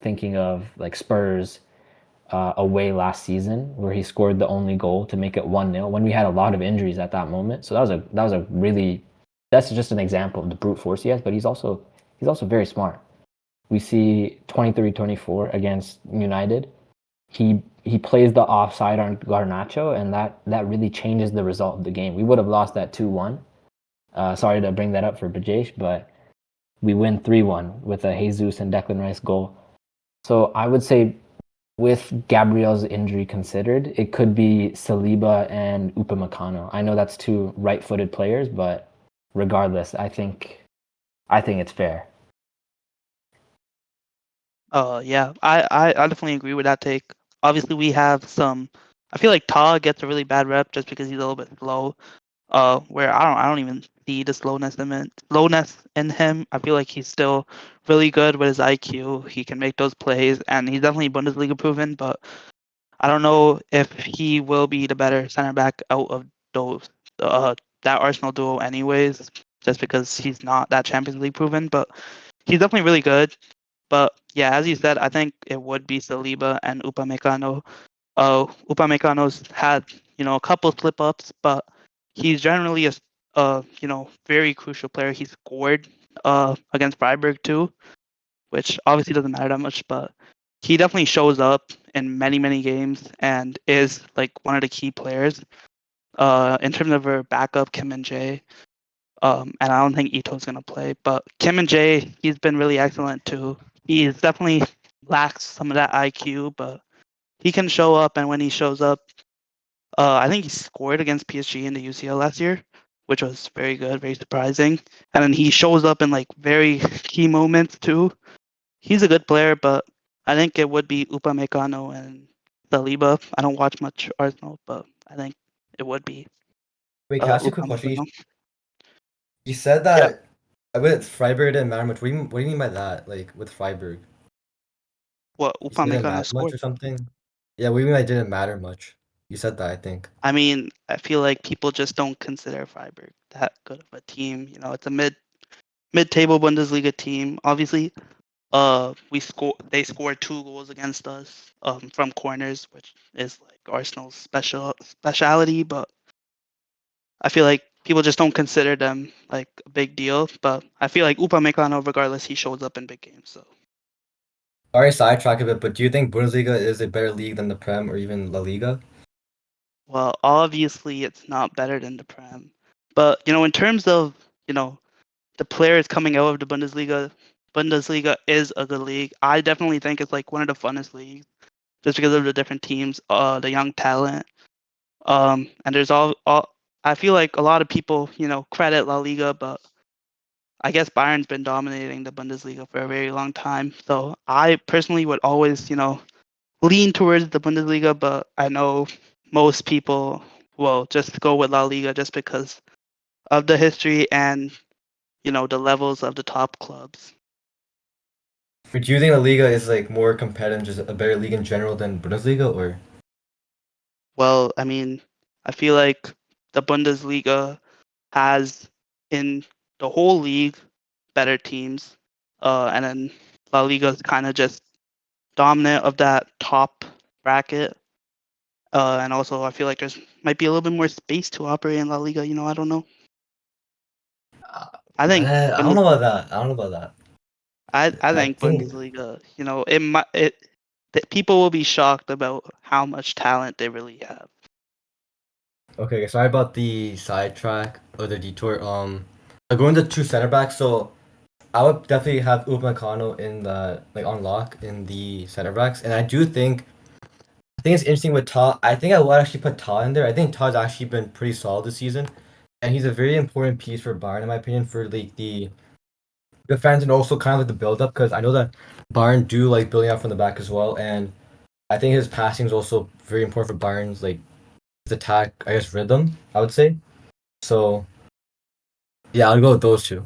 thinking of like Spurs away last season where he scored the only goal to make it 1-0 when we had a lot of injuries at that moment. So that was a really that's just an example of the brute force he has, but he's also very smart. We see 23-24 against United. He plays the offside on Garnacho, and that really changes the result of the game. We would have lost that 2-1. Sorry to bring that up for Bajesh, but we win 3-1 with a Jesus and Declan Rice goal. So I would say with Gabriel's injury considered, it could be Saliba and Upamecano. I know that's two right-footed players, but regardless, I think it's fair. Yeah, I definitely agree with that take. Obviously, we have some. I feel like Ta gets a really bad rep just because he's a little bit slow. Where I don't even see the slowness in him. I feel like he's still really good with his IQ. He can make those plays, and he's definitely Bundesliga proven. But I don't know if he will be the better center back out of those that Arsenal duo, anyways. Just because he's not that Champions League proven, but he's definitely really good. But yeah, as you said, I think it would be Saliba and Upamecano. Upamecano's had a couple slip ups, but he's generally a very crucial player. He scored against Freiburg too, which obviously doesn't matter that much, but he definitely shows up in many games and is like one of the key players. In terms of our backup, Kim and Jay. And I don't think Ito's gonna play, but Kim and Jay, he's been really excellent too. He's definitely lacks some of that IQ, but he can show up, and when he shows up, I think he scored against PSG in the UCL last year, which was very good, very surprising. And then he shows up in like very key moments too. He's a good player, but I think it would be Upamecano and Saliba. I don't watch much Arsenal, but I think it would be Wait, can I ask you a quick question? Upamecano. You said Yeah. that with Freiburg didn't matter much. What do you mean by that? Like with Freiburg, What you said it didn't Upamecano matter much scored? or something? Yeah, what do you mean by didn't matter much? You said that, I think. I mean, I feel like people just don't consider Freiburg that good of a team. It's a mid-table Bundesliga team. Obviously, they scored 2 goals against us from corners, which is like Arsenal's speciality. But I feel like people just don't consider them like a big deal. But I feel like Upamecano, regardless, he shows up in big games. So Sorry, sidetrack a bit, but do you think Bundesliga is a better league than the Prem or even La Liga? well, obviously, it's not better than the Prem. But in terms of the players coming out of the Bundesliga is a good league. I definitely think it's like one of the funnest leagues just because of the different teams, the young talent. And there's all I feel like a lot of people, credit La Liga, but I guess Bayern's been dominating the Bundesliga for a very long time. So I personally would always, lean towards the Bundesliga, but I know most people will just go with La Liga just because of the history and the levels of the top clubs. But do you think La Liga is like more competitive, just a better league in general than Bundesliga, or? Well, I mean, I feel like the Bundesliga has in the whole league better teams, and then La Liga is kind of just dominant of that top bracket. And also, I feel like there's might be a little bit more space to operate in La Liga. I don't know. I think I don't know about that. I don't know about that. I think think Bundesliga. That people will be shocked about how much talent they really have. Okay, sorry about the sidetrack or the detour. I'm going to 2 center backs, so I would definitely have Upamecano in the on lock in the center backs, and I think it's interesting with Ta. I think I would actually put Ta in there. I think Ta's actually been pretty solid this season, and he's a very important piece for Bayern in my opinion for like the defense and also kind of like the build up because I know that Bayern do like building out from the back as well, and I think his passing is also very important for Bayern's like his attack, I guess, rhythm, I would say. So yeah, I'll go with those 2.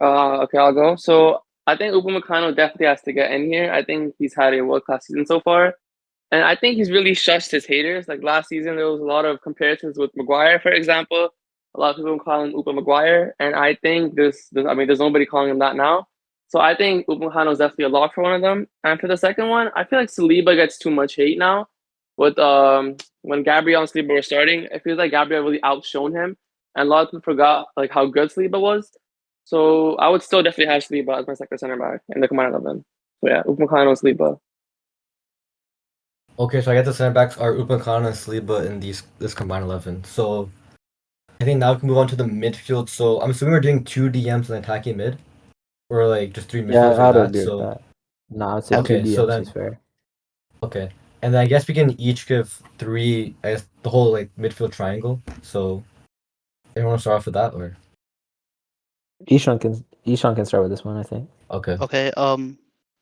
Okay, I'll go. So I think Upamecano definitely has to get in here. I think he's had a world-class season so far. And I think he's really shushed his haters. Like last season, there was a lot of comparisons with Maguire, for example. A lot of people call him Upa Maguire. And I think there's nobody calling him that now. So I think Upamecano is definitely a lock for one of them. And for the second one, I feel like Saliba gets too much hate now. With when Gabriel and Saliba were starting, it feels like Gabriel really outshone him. and a lot of people forgot like how good Saliba was. So I would still definitely have Saliba as my second center back in the combined 11. So yeah, Upamecano, Saliba. Okay, so I guess the center backs are Upamecano and Saliba in this combined 11. So I think now we can move on to the midfield. So I'm assuming we're doing 2 DMs and attacking mid, or like just 3 midfielders Yeah, I'd like agree that. with So that. No, I'd say Okay, two so DMs then- is fair. okay, and then I guess we can each give 3. I guess the whole like midfield triangle. So anyone want to start off with that or? Ishan can start with this one, I think. Okay. Okay.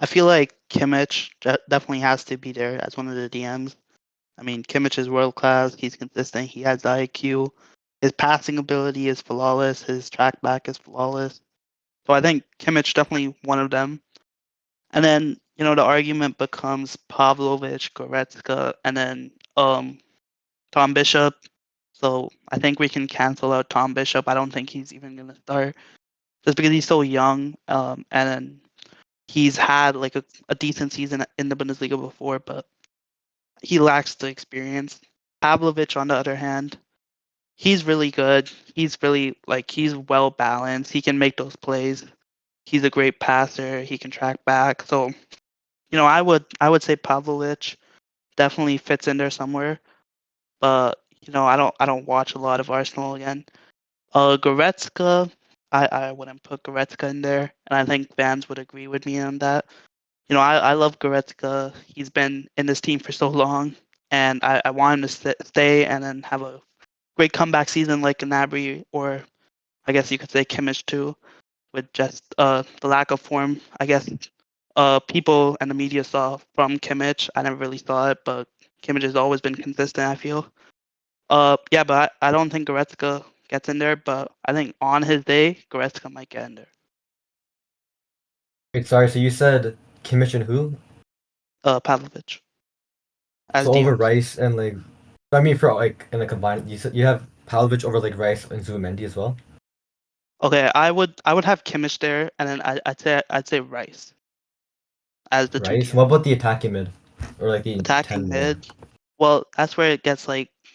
I feel like Kimmich definitely has to be there as one of the DMs. I mean, Kimmich is world class. He's consistent. He has the IQ. His passing ability is flawless. His track back is flawless. So I think Kimmich definitely one of them. And then the argument becomes Pavlovic, Goretzka, and then Tom Bishop. So I think we can cancel out Tom Bishop. I don't think he's even gonna start just because he's so young. And then he's had like a decent season in the Bundesliga before, but he lacks the experience. Pavlovic, on the other hand, he's really good. He's really he's well balanced. He can make those plays. He's a great passer. He can track back. So, I would say Pavlovic definitely fits in there somewhere. But I don't watch a lot of Arsenal again. Goretzka, I wouldn't put Goretzka in there, and I think fans would agree with me on that. I love Goretzka. He's been in this team for so long, and I want him to stay and then have a great comeback season like Gnabry, or I guess you could say Kimmich too, with just the lack of form. I guess people and the media saw from Kimmich. I never really saw it, but Kimmich has always been consistent, I feel. Yeah, but I don't think Goretzka gets in there, but I think on his day, Goretzka might get in there. Wait, sorry. So you said Kimmich and who? Pavlovic. As So over DMs. Rice and like, I mean for like in a combined, you said you have Pavlovic over like Rice and Zubimendi as well. Okay, I would have Kimmich there, and then I'd say Rice as the two Rice. DMs. What about the attacking mid, or like the Attacking 10 more? mid. Well, that's where it gets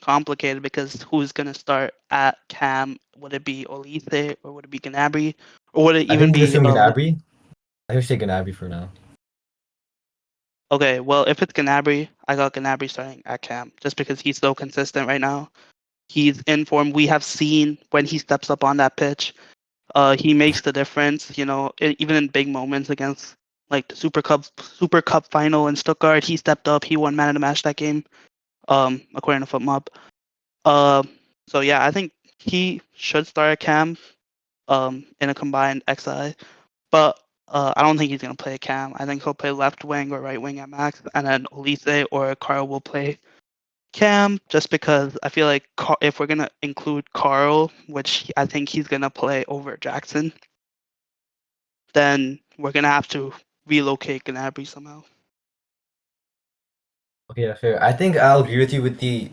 complicated because who's gonna start at cam? Would it be Olise or would it be Gnabry or would it I even think you be assume Gnabry. I would say Gnabry for now. Okay, well, if it's Gnabry, I got Gnabry starting at cam just because he's so consistent right now. He's in form. We have seen when he steps up on that pitch, he makes the difference. Even in big moments against like the Super Cup final in Stuttgart, he stepped up. He won man of the match that game, according to FootMob. So yeah, I think he should start at cam, in a combined XI, but I don't think he's gonna play cam. I think he'll play left wing or right wing at max, and then Olise or Carl will play cam. Just because I feel like if we're gonna include Carl, which I think he's gonna play over Jackson, then we're gonna have to relocate Gnabry somehow. Okay, yeah, fair. I think I'll agree with you with the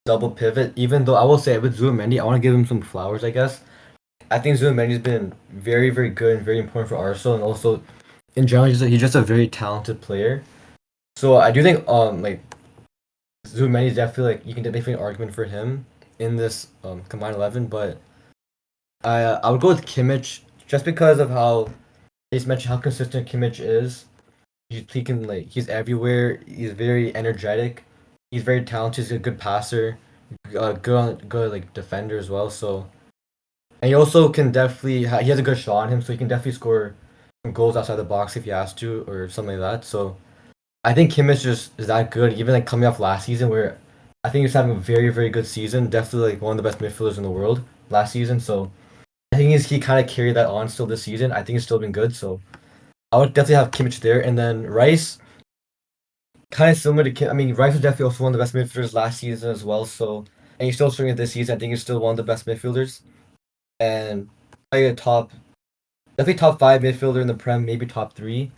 double pivot. Even though I will say with Zubimendi, I want to give him some flowers. I guess I think Zubimendi's been very, very good and very important for Arsenal, and also in general, he's just a very talented player. So I do think like Zubimendi is definitely you can definitely make an argument for him in this combined 11, but I would go with Kimmich just because of how he's mentioned how consistent Kimmich is. He can he's everywhere. He's very energetic. He's very talented. He's a good passer, good defender as well. So, and he also can definitely he has a good shot on him, so he can definitely score some goals outside the box if he has to or something like that. So, I think Kimmich just is that good. Even coming off last season, where I think he was having a very very good season. Definitely one of the best midfielders in the world last season. So, I think he kind of carried that on still this season. I think he's still been good. So. I would definitely have Kimmich there, and then Rice, kind of similar to Kim. I mean, Rice was definitely also one of the best midfielders last season as well. So, and he's still showing it this season. I think he's still one of the best midfielders, and probably definitely top 5 midfielder in the Prem, maybe top 3.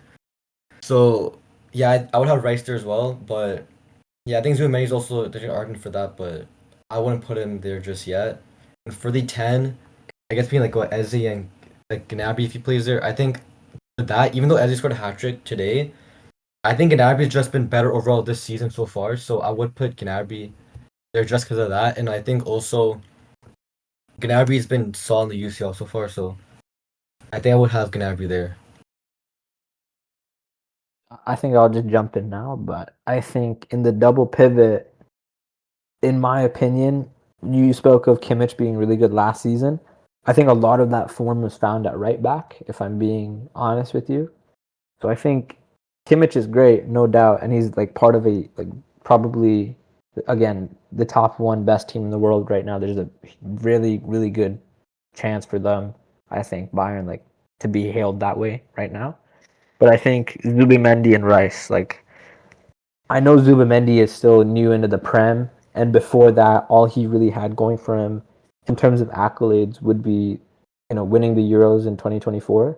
So, yeah, I would have Rice there as well. But yeah, I think Zubimendi is also there's an argument for that, but I wouldn't put him there just yet. And for the 10, I guess being Eze and Gnabry if he plays there, I think. That even though Eze scored a hat trick today, I think Gnabry's just been better overall this season so far. So I would put Gnabry there just because of that, and I think also Gnabry's been solid in the UCL so far, so I think I would have Gnabry there. I think I'll just jump in now, but I think in the double pivot, in my opinion, you spoke of Kimmich being really good last season. I think a lot of that form was found at right back, if I'm being honest with you. So I think Kimmich is great, no doubt, and he's like part of a like probably again the top one best team in the world right now. There's a really really good chance for them. I think Bayern like to be hailed that way right now. But I think Zubimendi and Rice, like I know Zubimendi is still new into the Prem, and before that, all he really had going for him in terms of accolades would be, winning the Euros in 2024,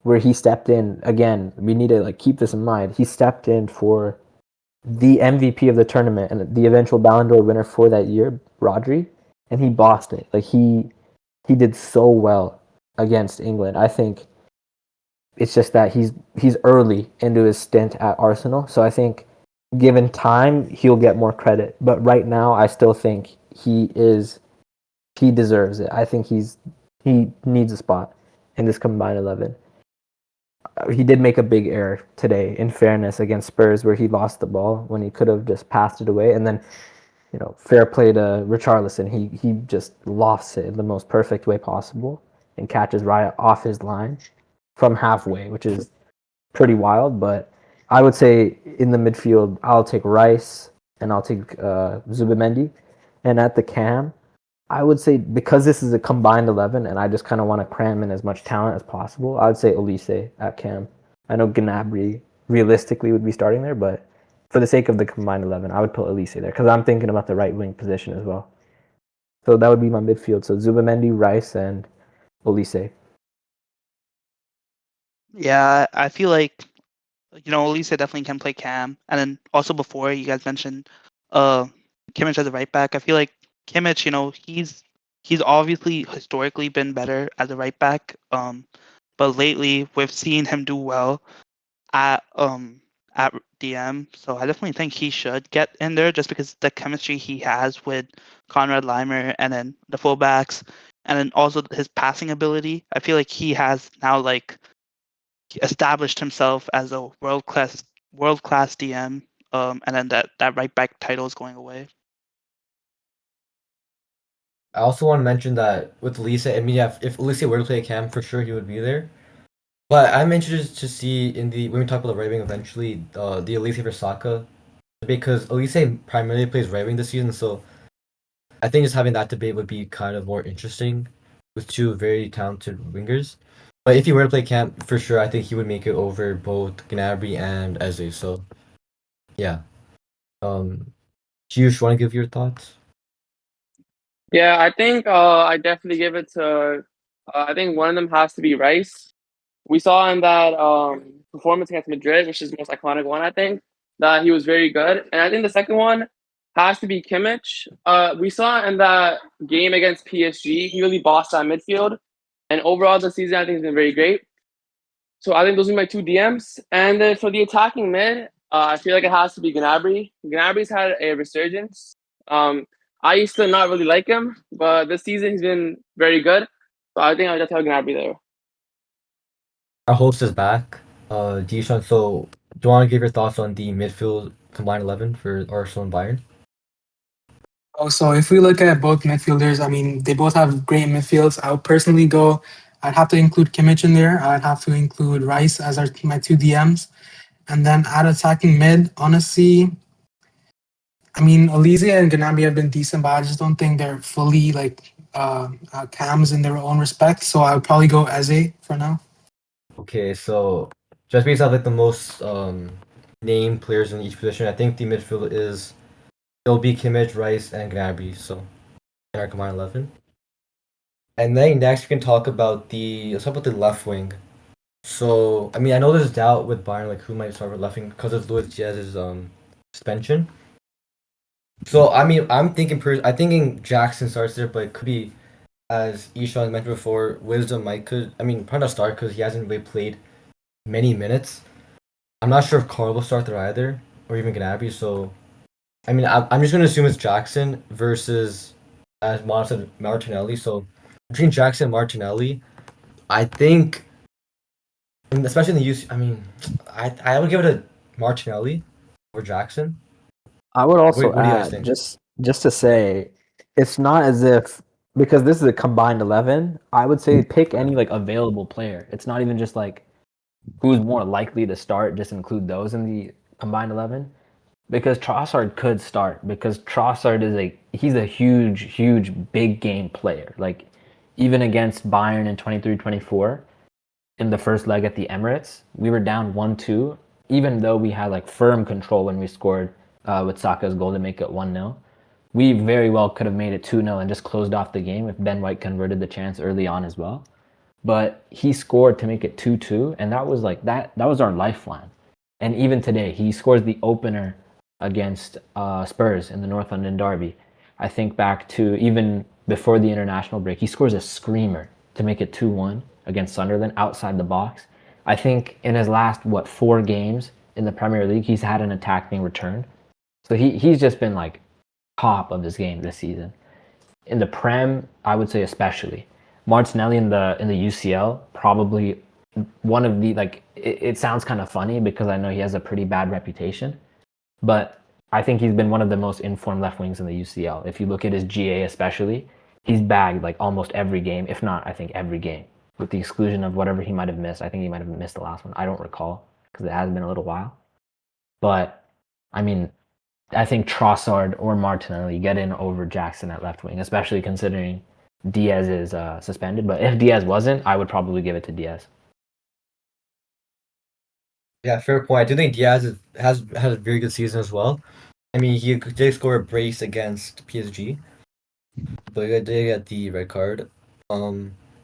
where he stepped in again. We need to like keep this in mind. He stepped in for the MVP of the tournament and the eventual Ballon d'Or winner for that year, Rodri, and he bossed it. Like he did so well against England. I think it's just that he's early into his stint at Arsenal, so I think given time he'll get more credit. But right now, I still think he deserves it. I think he needs a spot in this combined 11. He did make a big error today, in fairness, against Spurs, where he lost the ball when he could have just passed it away. And then, fair play to Richarlison. He just lost it in the most perfect way possible and catches Raya off his line from halfway, which is pretty wild. But I would say in the midfield, I'll take Rice and I'll take Zubimendi. And at the cam, I would say because this is a combined 11 and I just kind of want to cram in as much talent as possible, I would say Olise at cam. I know Gnabry realistically would be starting there, but for the sake of the combined 11, I would put Olise there because I'm thinking about the right wing position as well. So that would be my midfield. So Zubimendi, Rice, and Olise. Yeah, I feel like Olise definitely can play cam, and then also before you guys mentioned Kimmich as a right back. I feel like Kimmich, he's obviously historically been better as a right back, but lately we've seen him do well at DM. So I definitely think he should get in there just because the chemistry he has with Conrad Leimer and then the fullbacks, and then also his passing ability. I feel like he has now like established himself as a world class DM. And then that right back title is going away. I also want to mention that with Olise, I mean, yeah, if Olise were to play a cam, for sure he would be there. But I'm interested to see when we talk about the right wing eventually, the Olise for Saka, because Olise primarily plays right wing this season, so I think just having that debate would be kind of more interesting with two very talented wingers. But if he were to play cam, for sure, I think he would make it over both Gnabry and Eze. So, yeah. Piyush, want to give your thoughts? Yeah, I think I definitely give it to. I think one of them has to be Rice. We saw in that performance against Madrid, which is the most iconic one, I think, that he was very good. And I think the second one has to be Kimmich. We saw in that game against PSG, he really bossed that midfield. And overall, the season, I think, has been very great. So I think those are my two DMs. And then for the attacking mid, I feel like it has to be Gnabry. Gnabry's had a resurgence. I used to not really like him, but this season he's been very good. So I think I'll just have Gnabry there. Our host is back, Dishan. So, do you want to give your thoughts on the midfield combined 11 for Arsenal and Bayern? Oh, so if we look at both midfielders, I mean, they both have great midfields. I would personally I'd have to include Kimmich in there. I'd have to include Rice as my two DMs. And then at attacking mid, honestly, I mean, Olise and Gnabry have been decent, but I just don't think they're fully cams in their own respect. So I would probably go Eze for now. Okay, so just based off like the most named players in each position, I think the midfield it'll be Kimmich, Rice, and Gnabry. So in our combined 11. And then next we can let's talk about the left wing. So I mean I know there's doubt with Bayern like who might start with left wing because of Luis Diaz's suspension. So I mean I'm thinking Jackson starts there, but it could be, as Ishan mentioned before, Wisdom probably not start because he hasn't really played many minutes. I'm not sure if Carl will start there either, or even Gnabry. So I mean I'm just gonna assume it's Jackson versus as Martinelli. So between Jackson and Martinelli, I think, and especially in the UC, I mean, I would give it a Martinelli over Jackson. I would also What do you guys add think? just to say it's not as if because this is a combined 11. I would say pick any like available player. It's not even just like who's more likely to start. Just include those in the combined 11 because Trossard could start because Trossard is he's a huge big game player. Like even against Bayern in 23-24 in the first leg at the Emirates, we were down 1-2 even though we had like firm control when we scored with Saka's goal to make it 1-0. We very well could have made it 2-0 and just closed off the game if Ben White converted the chance early on as well. But he scored to make it 2-2, and that was like that was our lifeline. And even today, he scores the opener against Spurs in the North London derby. I think back to even before the international break, he scores a screamer to make it 2-1 against Sunderland outside the box. I think in his last 4 games in the Premier League, he's had an attacking return. So he's just been like top of his game this season. In the Prem, I would say especially. Martinelli in the UCL, probably one of the it sounds kind of funny because I know he has a pretty bad reputation, but I think he's been one of the most informed left wings in the UCL. If you look at his GA especially, he's bagged like almost every game, if not I think every game, with the exclusion of whatever he might have missed. I think he might have missed the last one. I don't recall because it has been a little while. But I mean, I think Trossard or Martinelli get in over Jackson at left wing, especially considering Diaz is suspended. But if Diaz wasn't, I would probably give it to Diaz. Yeah, fair point. I do think Diaz has had a very good season as well. I mean, he did score a brace against PSG, but he did get the red card. But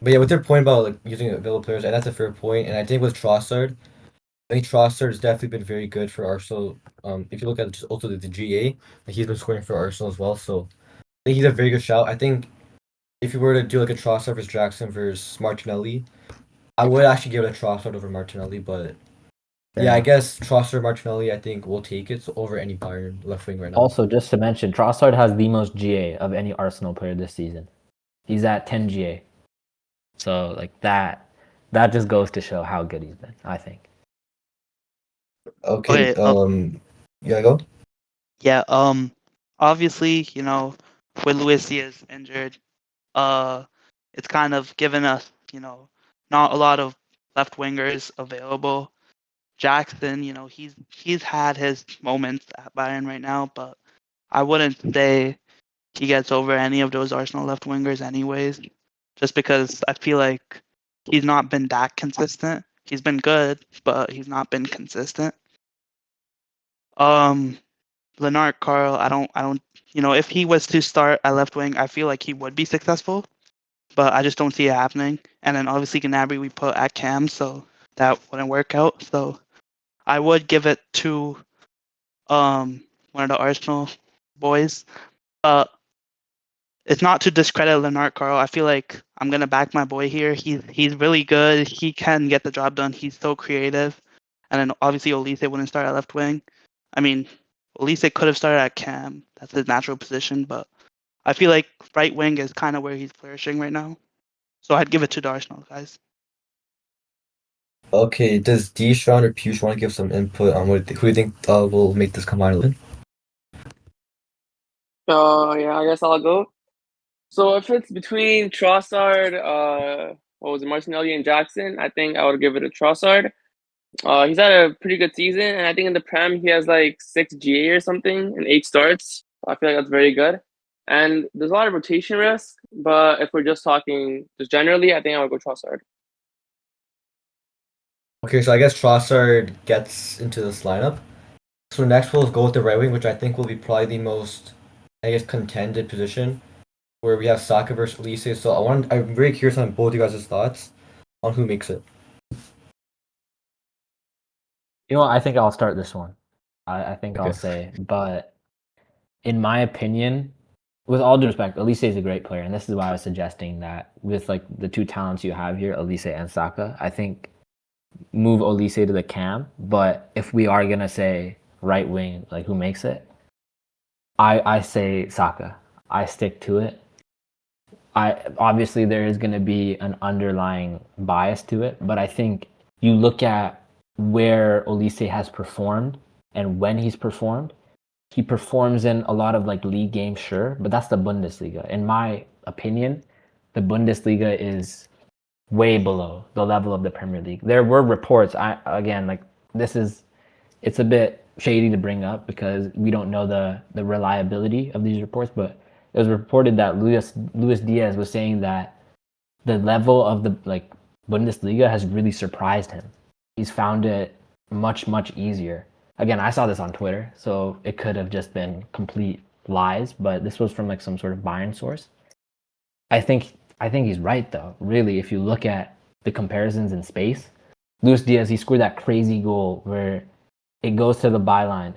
yeah, with your point about like using available players, and that's a fair point. And I think with Trossard, I think Trossard has definitely been very good for Arsenal. If you look at just also the GA, like he's been scoring for Arsenal as well. So I think he's a very good shout. I think if you were to do like a Trossard versus Jackson versus Martinelli, I would actually give it a Trossard over Martinelli. But yeah, I guess Trossard Martinelli, I think will take it over any Bayern left wing right now. Also, just to mention, Trossard has the most GA of any Arsenal player this season. He's at 10 GA. So like that just goes to show how good he's been, I think. Okay. Okay, You gotta go. Yeah, obviously, when Luis is injured, it's kind of given us, not a lot of left wingers available. Jackson, he's had his moments at Bayern right now, but I wouldn't say he gets over any of those Arsenal left wingers anyways, just because I feel like he's not been that consistent. He's been good, but he's not been consistent. Lennart Carl, I don't, if he was to start at left wing, I feel like he would be successful, but I just don't see it happening. And then obviously Gnabry we put at cam, so that wouldn't work out. So I would give it to one of the Arsenal boys. It's not to discredit Lennart Carl. I feel like I'm gonna back my boy here. He's really good. He can get the job done. He's so creative. And then obviously Olise wouldn't start at left wing. I mean, Olise could have started at cam. That's his natural position, but I feel like right wing is kind of where he's flourishing right now. So I'd give it to the Arsenal guys. Okay, does Deshaun or Push want to give some input on who you think will make this combined 11? Yeah, I guess I'll go. So if it's between Trossard, Martinelli and Jackson, I think I would give it to Trossard. He's had a pretty good season, and I think in the Prem he has like 6 GA or something and 8 starts. I feel like that's very good. And there's a lot of rotation risk, but if we're just talking just generally, I think I would go Trossard. Okay, so I guess Trossard gets into this lineup. So next we'll go with the right wing, which I think will be probably the most, I guess, contended position, where we have Saka versus Olise. So I'm very curious on both you guys' thoughts on who makes it. You know what? I think I'll start this one. I think I'll Okay. say, but in my opinion, with all due respect, Olise is a great player, and this is why I was suggesting that with like the two talents you have here, Olise and Saka, I think move Olise to the cam. But if we are gonna say right wing, like who makes it, I say Saka. I stick to it. Obviously there is going to be an underlying bias to it, but I think you look at where Olise has performed and when he's performed, he performs in a lot of like league games, sure, but that's the Bundesliga. In my opinion, the Bundesliga is way below the level of the Premier League. There were reports, it's a bit shady to bring up because we don't know the reliability of these reports, but it was reported that Luis Diaz was saying that the level of the like Bundesliga has really surprised him. He's found it much easier. Again, I saw this on Twitter, so it could have just been complete lies, but this was from like some sort of Bayern source. I think he's right though. Really, if you look at the comparisons in space, Luis Diaz, he scored that crazy goal where it goes to the byline.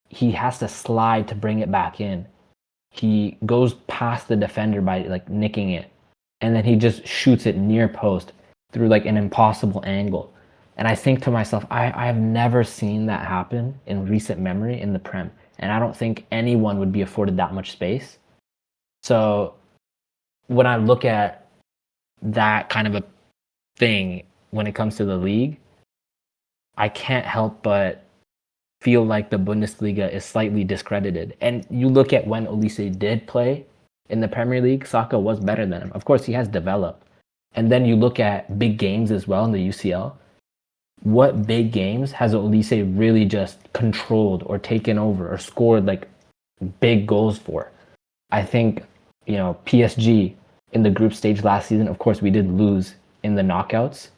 He has to slide to bring it back in. He goes past the defender by like nicking it, and then he just shoots it near post through like an impossible angle. And I think to myself, I have never seen that happen in recent memory in the Prem. And I don't think anyone would be afforded that much space. So when I look at that kind of a thing when it comes to the league, I can't help but feel like the Bundesliga is slightly discredited. And you look at when Olise did play in the Premier League, Saka was better than him. Of course, he has developed. And then you look at big games as well in the UCL. What big games has Olise really just controlled or taken over or scored like big goals for? I think, PSG in the group stage last season, of course, we did lose in the knockouts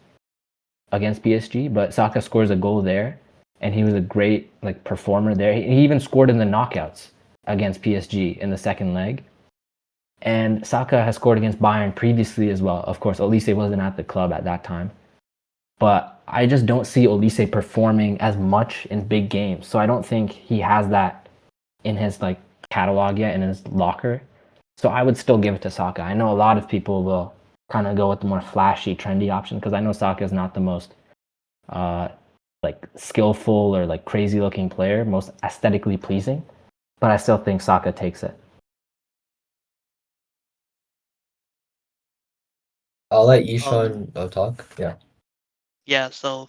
against PSG, but Saka scores a goal there, and he was a great like performer there. He even scored in the knockouts against PSG in the second leg. And Saka has scored against Bayern previously as well. Of course, Olise wasn't at the club at that time. But I just don't see Olise performing as much in big games. So I don't think he has that in his like catalog yet, in his locker. So I would still give it to Saka. I know a lot of people will kind of go with the more flashy, trendy option because I know Saka is not the most like skillful or like crazy looking player, most aesthetically pleasing. But I still think Saka takes it. I'll let Ishan talk. Yeah. Yeah, so,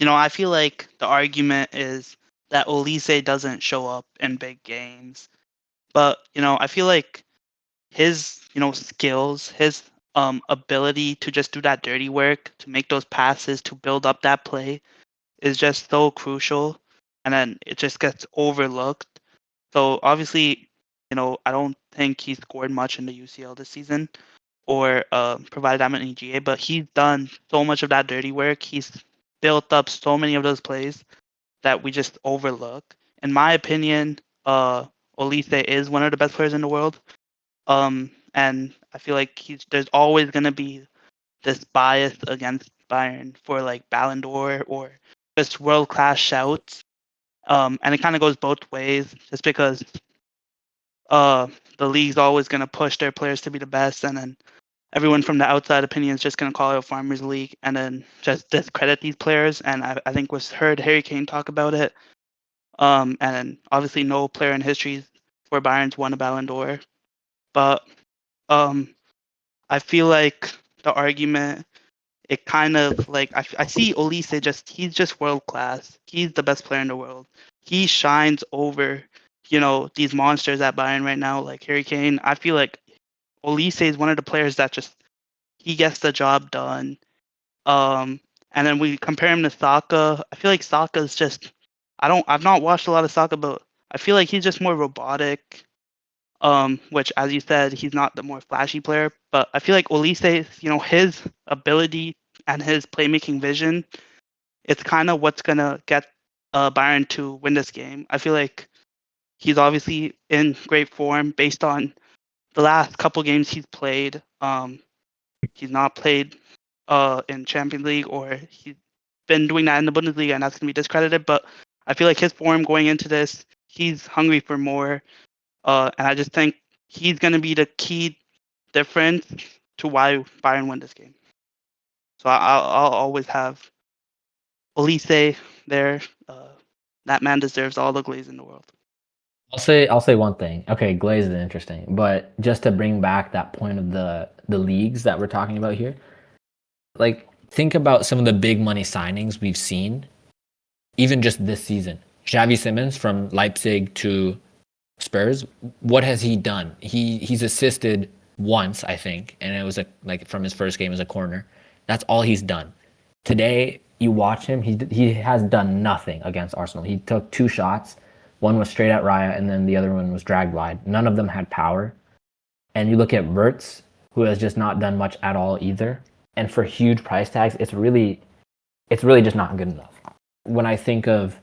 I feel like the argument is that Olise doesn't show up in big games. But, I feel like his, skills, his ability to just do that dirty work, to make those passes, to build up that play is just so crucial. And then it just gets overlooked. So obviously, I don't think he scored much in the UCL this season or provided that many GA, but he's done so much of that dirty work. He's built up so many of those plays that we just overlook. In my opinion, Olise is one of the best players in the world. And I feel like there's always gonna be this bias against Bayern for like Ballon d'Or or just world class shouts. And it kind of goes both ways, just because the league's always gonna push their players to be the best, and then everyone from the outside opinion is just going to call it a farmers league and then just discredit these players. And I think was heard Harry Kane talk about it. And obviously no player in history for Bayern's won a Ballon d'Or. But I feel like the argument, it kind of like, I see Olise he's just world class. He's the best player in the world. He shines over, these monsters at Bayern right now, like Harry Kane. I feel like Olise is one of the players that just he gets the job done. And then we compare him to Saka. I feel like Saka's just I've not watched a lot of Saka, but I feel like he's just more robotic. Which as you said, he's not the more flashy player. But I feel like Olise, his ability and his playmaking vision, it's kind of what's gonna get Bayern to win this game. I feel like he's obviously in great form based on the last couple games he's played. He's not played in Champions League, or he's been doing that in the Bundesliga, and that's going to be discredited. But I feel like his form going into this, he's hungry for more. And I just think he's going to be the key difference to why Bayern win this game. So I'll always have Olise there. That man deserves all the glaze in the world. I'll say one thing. Okay, Glaze is interesting, but just to bring back that point of the leagues that we're talking about here, like think about some of the big money signings we've seen, even just this season. Xavi Simons from Leipzig to Spurs. What has he done? He's assisted once, I think, and it was like from his first game as a corner. That's all he's done. Today, you watch him. He has done nothing against Arsenal. He took 2 shots. One was straight at Raya, and then the other one was dragged wide. None of them had power. And you look at Wirtz, who has just not done much at all either. And for huge price tags, it's really just not good enough. When I think of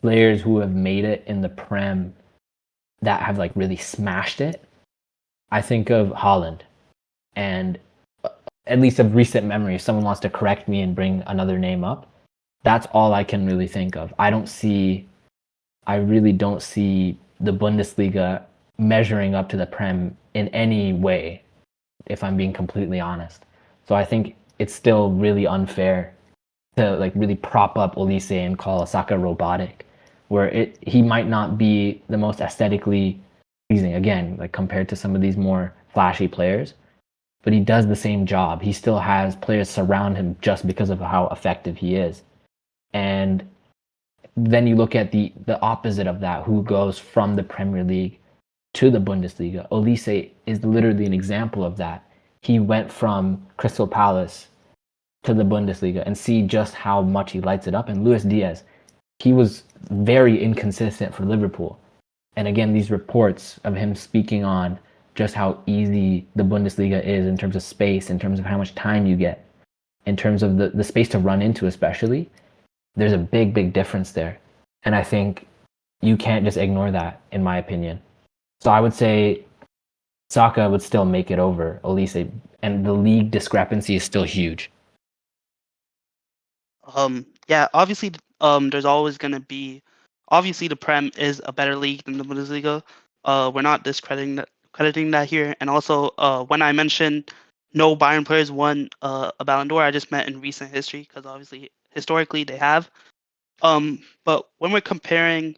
players who have made it in the Prem that have like really smashed it, I think of Haaland. And at least of recent memory, if someone wants to correct me and bring another name up, that's all I can really think of. I really don't see the Bundesliga measuring up to the Prem in any way, if I'm being completely honest. So I think it's still really unfair to like really prop up Olise and call Saka robotic, where he might not be the most aesthetically pleasing, again, like compared to some of these more flashy players, but he does the same job. He still has players surround him just because of how effective he is. And then you look at the opposite of that, who goes from the Premier League to the Bundesliga. Olise is literally an example of that. He went from Crystal Palace to the Bundesliga, and see just how much he lights it up. And Luis Diaz, he was very inconsistent for Liverpool. And again, these reports of him speaking on just how easy the Bundesliga is in terms of space, in terms of how much time you get, in terms of the space to run into especially, there's a big, big difference there. And I think you can't just ignore that, in my opinion. So I would say Saka would still make it over Olise, and the league discrepancy is still huge. Yeah, obviously, there's always going to be, obviously the Prem is a better league than the Bundesliga. We're not crediting that here. And also, when I mentioned no Bayern players won a Ballon d'Or, I just meant in recent history, because obviously historically they have. But when we're comparing,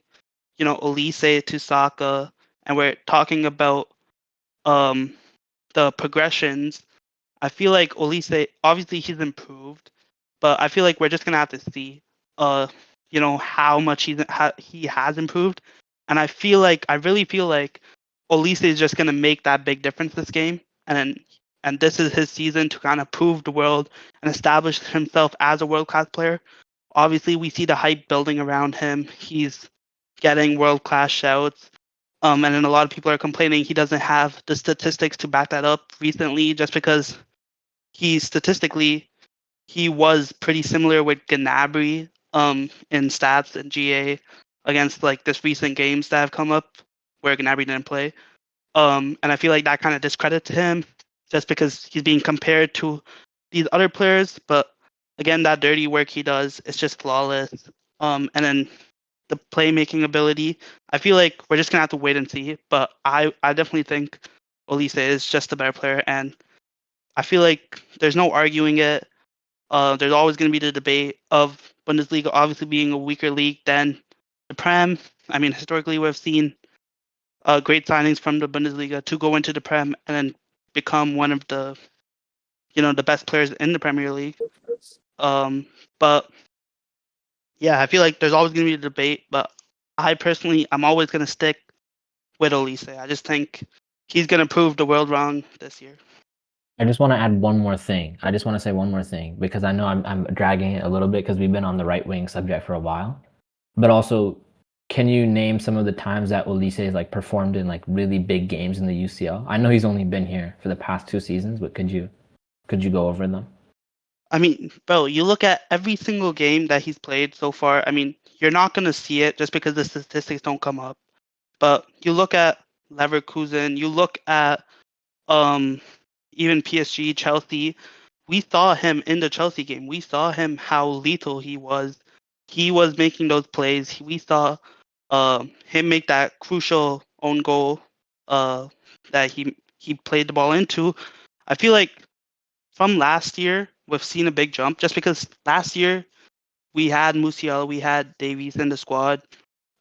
Olise to Saka, and we're talking about the progressions, I feel like Olise, obviously he's improved, but I feel like we're just gonna have to see, how much he has improved, and I really feel like Olise is just gonna make that big difference this game, and this is his season to kind of prove the world and establish himself as a world class player. Obviously, we see the hype building around him. He's getting world class shouts. And then a lot of people are complaining he doesn't have the statistics to back that up recently, just because he was pretty similar with Gnabry in stats and GA against like this recent games that have come up where Gnabry didn't play. And I feel like that kind of discredits him just because he's being compared to these other players. But again, that dirty work he does is just flawless. And then the playmaking ability, I feel like we're just gonna have to wait and see. But I definitely think Olise is just a better player, and I feel like there's no arguing it. There's always going to be the debate of Bundesliga obviously being a weaker league than the Prem. I mean, historically, we've seen great signings from the Bundesliga to go into the Prem and then become one of the, the best players in the Premier League. But yeah, I feel like there's always going to be a debate. But I'm always going to stick with Olise. I just think he's going to prove the world wrong this year. I just want to add one more thing. I just want to say one more thing because I know I'm dragging it a little bit because we've been on the right wing subject for a while. But also, can you name some of the times that Olise has like performed in like really big games in the UCL? I know he's only been here for the past 2 seasons, but could you go over them? I mean, bro, you look at every single game that he's played so far. I mean, you're not going to see it just because the statistics don't come up. But you look at Leverkusen, you look at even PSG, Chelsea. We saw him in the Chelsea game. We saw him how lethal he was. He was making those plays. We saw him make that crucial own goal that he played the ball into. I feel like from last year, we've seen a big jump just because last year we had Musiala, we had Davies in the squad.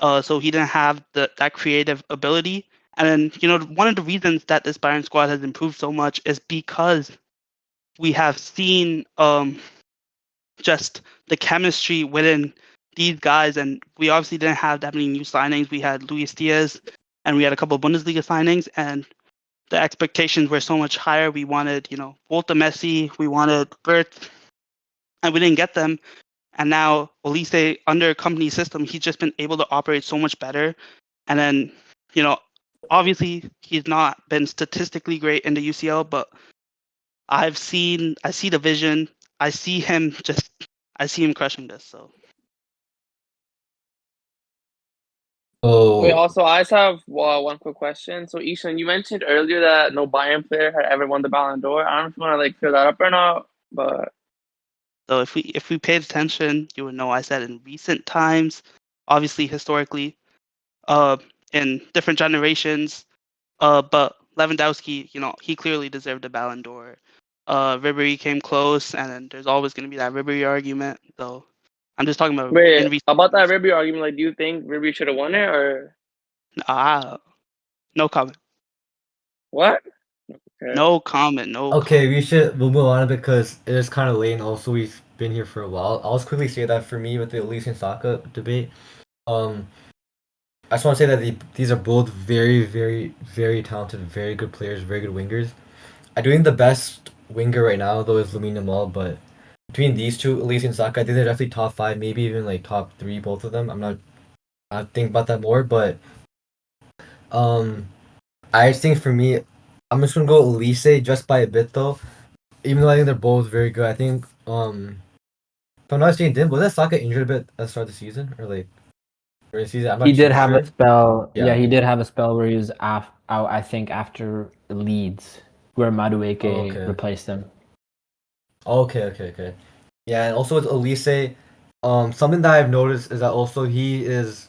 So he didn't have that creative ability. And then, one of the reasons that this Bayern squad has improved so much is because we have seen just the chemistry within these guys, and we obviously didn't have that many new signings. We had Luis Diaz, and we had a couple of Bundesliga signings, and the expectations were so much higher. We wanted, Volta Messi, we wanted Bert, and we didn't get them. And now Olise, under company system, he's just been able to operate so much better. And then, obviously he's not been statistically great in the UCL, but I see the vision. I see him crushing this. So Wait, So also, I just have one quick question. So, Ishan, you mentioned earlier that no Bayern player had ever won the Ballon d'Or. I don't know if you want to clear that up or not, but if we paid attention, you would know I said in recent times, obviously historically, in different generations, but Lewandowski, he clearly deserved the Ballon d'Or. Ribery came close, and then there's always going to be that Ribery argument. So I'm just talking about in wait, recent about that years. Ribery argument, do you think Ribery should have won it or No comment. what? Okay. No comment. No okay, comment. we'll move on because it is kind of late, and also we've been here for a while. I'll just quickly say that for me with the Olise and Saka debate, um, I just want to say that these are both very, very, very talented, very good players, very good wingers. I do think the best winger right now though is Lamine Yamal, but between these two, Olise and Saka, I think they're definitely top five, maybe even like top three, both of them. I'll think about that more, but um, I think for me, I'm just gonna go Olise just by a bit though. Even though I think they're both very good, I think if I'm not mistaken, was that Saka injured a bit at the start of the season or like during the season? I'm not He did too have sure. a spell. Yeah. Yeah, he did have a spell where he was out. I think after Leeds, where Madueke Okay. replaced him. Okay. Yeah, and also with Olise, something that I've noticed is that also he is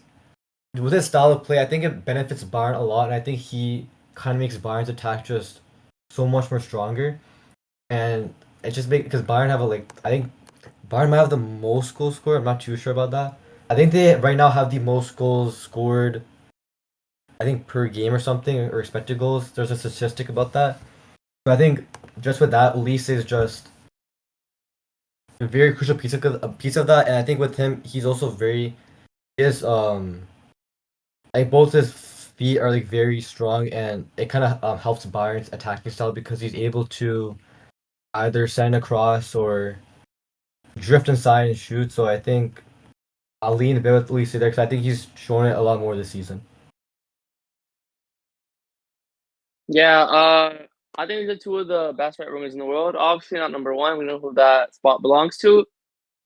with his style of play. I think it benefits Bayern a lot, and I think he kind of makes Bayern's attack just so much more stronger. And it just makes because Bayern have I think Bayern might have the most goals scored. I'm not too sure about that. I think they right now have the most goals scored. I think per game or something or expected goals. There's a statistic about that. So I think just with that, Olise is just a very crucial piece of that, and I think with him, he's also very is like both his feet are like very strong, and it kind of helps Bayern's attacking style because he's able to either send across or drift inside and shoot. So I think I'll lean a bit with Olise there because I think he's shown it a lot more this season. Yeah, I think these are two of the best right wingers in the world. Obviously, not number one. We know who that spot belongs to.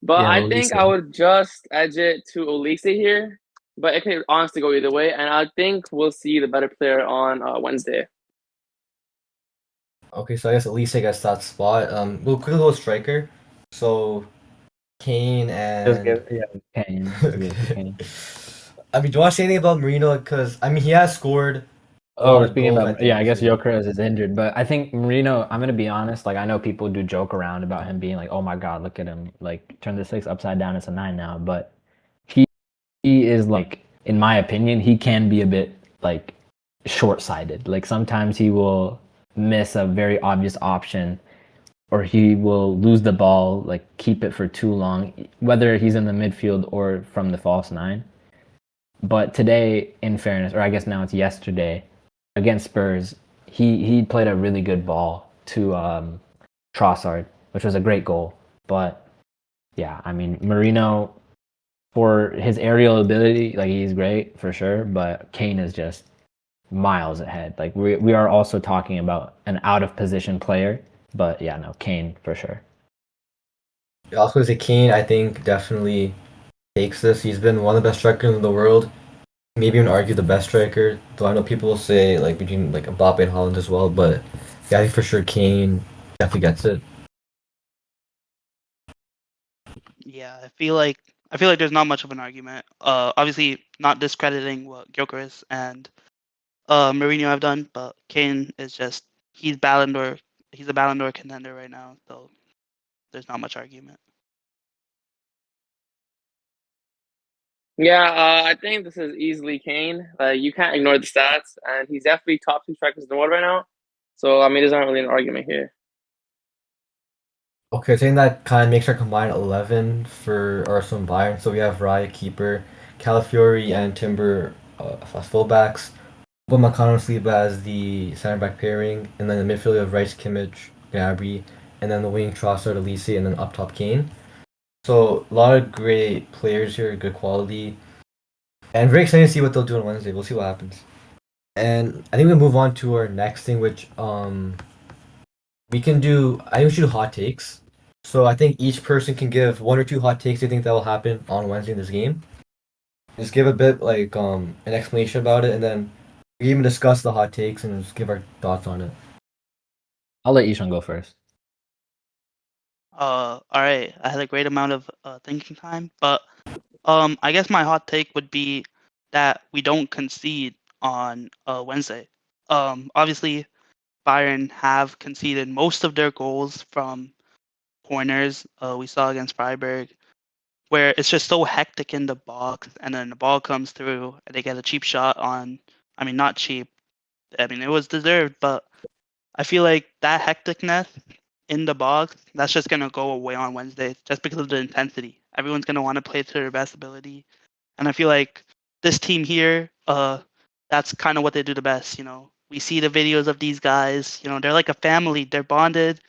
But Yeah, I think I Olise. would just edge it to Olise here. But it could honestly go either way. And I think we'll see the better player on Wednesday. Okay, so I guess Olise gets that spot. We'll quickly go striker. So Kane Just and give Kane. Just give it to Kane. I mean, do you want to say anything about Marino? Because I mean, he has scored a lot Oh, of speaking goals. about, I yeah, think I this guess season. Jokeres is injured, but I think Marino, I'm gonna be honest, like I know people do joke around about him being like, oh my God, look at him, like turn the 6 upside down, it's a 9 now, but he is like, in my opinion, he can be a bit like short-sighted. Like sometimes he will miss a very obvious option, or he will lose the ball, like keep it for too long, whether he's in the midfield or from the false 9. But today, in fairness, or I guess now it's yesterday, against Spurs, he played a really good ball to Trossard, which was a great goal. But yeah, I mean Marino, for his aerial ability, like he's great for sure. But Kane is just miles ahead. Like we are also talking about an out of position player. But yeah, no, Kane for sure. Yeah, I was going to say Kane. I think definitely takes this. He's been one of the best strikers in the world. Maybe even argue the best striker. Though I know people will say like between like Mbappe and Holland as well. But yeah, I think for sure Kane definitely gets it. Yeah, I feel like there's not much of an argument. Obviously not discrediting what Gyökeres and Mourinho have done, but Kane is just he's a Ballon d'Or contender right now, so there's not much argument. Yeah, I think this is easily Kane. You can't ignore the stats, and he's definitely top two strikers in the world right now. So I mean, there's not really an argument here. Okay, I think that kind of makes our combined 11 for Arsenal and Bayern. So we have Raya keeper, Calafiori and Timber as fullbacks, but Makano Saliba as the center back pairing, and then the midfield we have Rice, Kimmich, Gnabry, and then the wing Trossard, Olise, and then up top Kane. So a lot of great players here, good quality, and very excited to see what they'll do on Wednesday. We'll see what happens. And I think we'll move on to our next thing, which we can do. I think we should do hot takes. So I think each person can give one or two hot takes they think that will happen on Wednesday in this game. Just give a bit like an explanation about it, and then we can even discuss the hot takes and just give our thoughts on it. I'll let Ishan go first. All right. I had a great amount of thinking time, but I guess my hot take would be that we don't concede on Wednesday. Obviously, Bayern have conceded most of their goals from corners. We saw against Freiburg, where it's just so hectic in the box, and then the ball comes through, and they get a cheap shot on. I mean, not cheap. I mean, it was deserved, but I feel like that hecticness in the box, that's just gonna go away on Wednesday, just because of the intensity. Everyone's gonna want to play to their best ability, and I feel like this team here, that's kind of what they do the best. We see the videos of these guys. They're like a family. They're bonded.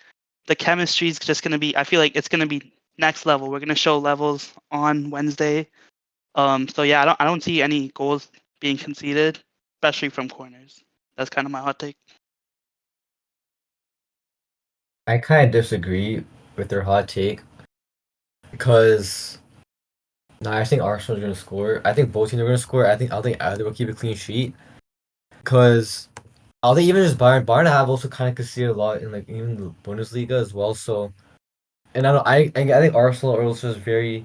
The chemistry is just gonna be. I feel like it's gonna be next level. We're gonna show levels on Wednesday. So yeah, I don't see any goals being conceded, especially from corners. That's kind of my hot take. I kind of disagree with their hot take because I think Arsenal is going to score. I think both teams are going to score. I don't think either will keep a clean sheet because I think even just Bayern have also kind of conceded a lot in like even the Bundesliga as well. So, and I think Arsenal are also just very,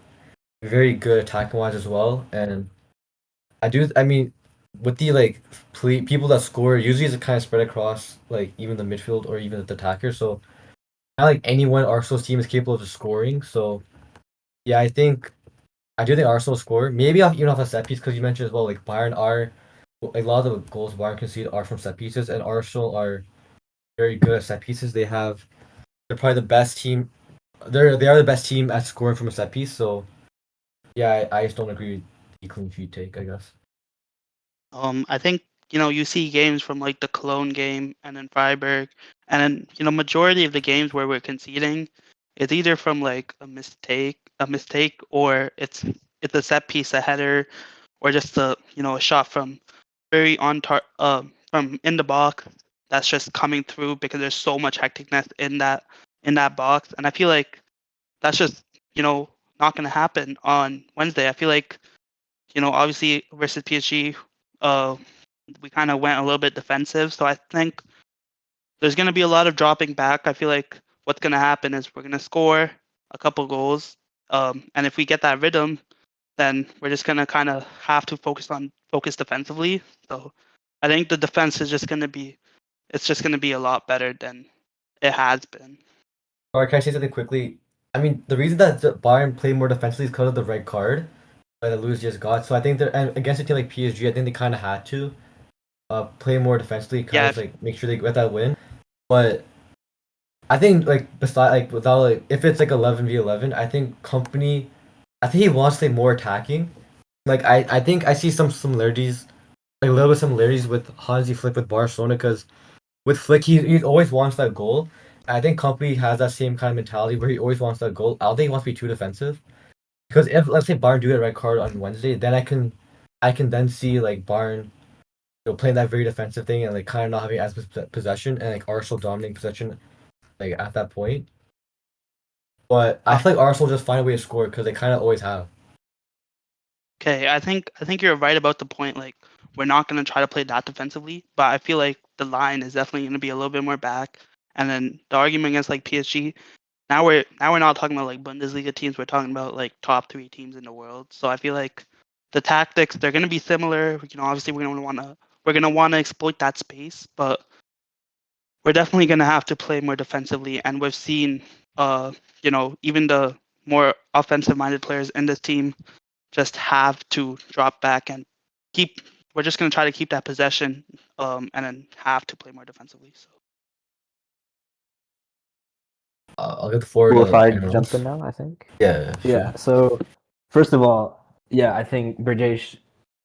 very good attacking wise as well. And I mean, with the like people that score, usually it's kind of spread across like even the midfield or even the attacker. So, not like anyone Arsenal's team is capable of scoring. So, yeah, I do think Arsenal score. Maybe even off a set piece because you mentioned as well like Bayern are like a lot of the goals Bayern concede are from set pieces, and Arsenal are very good at set pieces. They're probably the best team. They are the best team at scoring from a set piece. So, yeah, I just don't agree with the clean sheet take, I guess. I think you see games from like the Cologne game and then Freiburg, and then majority of the games where we're conceding, it's either from like a mistake, or it's a set piece, a header, or just a shot from very from in the box that's just coming through because there's so much hecticness in that box, and I feel like that's just not gonna happen on Wednesday. I feel like obviously versus PSG, we kind of went a little bit defensive. So I think there's going to be a lot of dropping back. I feel like what's going to happen is we're going to score a couple goals. And if we get that rhythm, then we're just going to kind of have to focus defensively. So I think the defense is just going to be, it's just going to be a lot better than it has been. Or can I say something quickly? I mean, the reason that Bayern played more defensively is because of the red card that Luis just got. So I think and against a team like PSG, I think they kind of had to play more defensively, kind of like make sure they get that win. But I think like without like if it's like 11v11, I think Kompany, I think he wants to play more attacking. Like I think I see some similarities, like a little bit similarities with Hansi Flick with Barcelona, because with Flick he always wants that goal. I think Kompany has that same kind of mentality where he always wants that goal. I don't think he wants to be too defensive. Because if let's say Bayern do get a red card on Wednesday, then I can then see like Bayern, playing that very defensive thing and like kind of not having as much possession and like Arsenal dominating possession, like at that point. But I feel like Arsenal just find a way to score because they kind of always have. Okay, I think you're right about the point. Like we're not going to try to play that defensively, but I feel like the line is definitely going to be a little bit more back. And then the argument against like PSG. Now we're not talking about like Bundesliga teams. We're talking about like top 3 teams in the world. So I feel like the tactics, they're going to be similar. Obviously we're going to want to exploit that space, but we're definitely going to have to play more defensively. And we've seen, even the more offensive-minded players in this team just have to drop back and keep. We're just going to try to keep that possession, and then have to play more defensively. So. I'll get the forward. Cool if I anyone jump else. in now, I think. Yeah. Yeah. So, first of all, I think Brajesh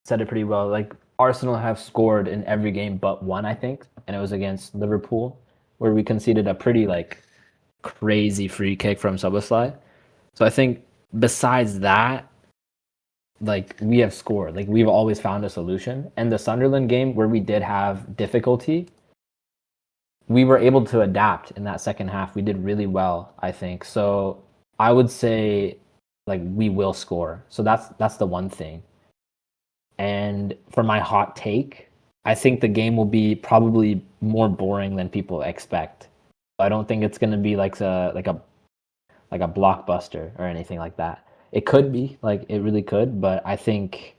said it pretty well. Like Arsenal have scored in every game but one, I think, and it was against Liverpool, where we conceded a pretty crazy free kick from Szoboszlai. So I think besides that, we have scored. We've always found a solution. And the Sunderland game where we did have difficulty, we were able to adapt in that second half. We did really well, I think. So I would say we will score. So that's the one thing. And for my hot take, I think the game will be probably more boring than people expect. I don't think it's going to be like a blockbuster or anything like that. It could be, it really could, but I think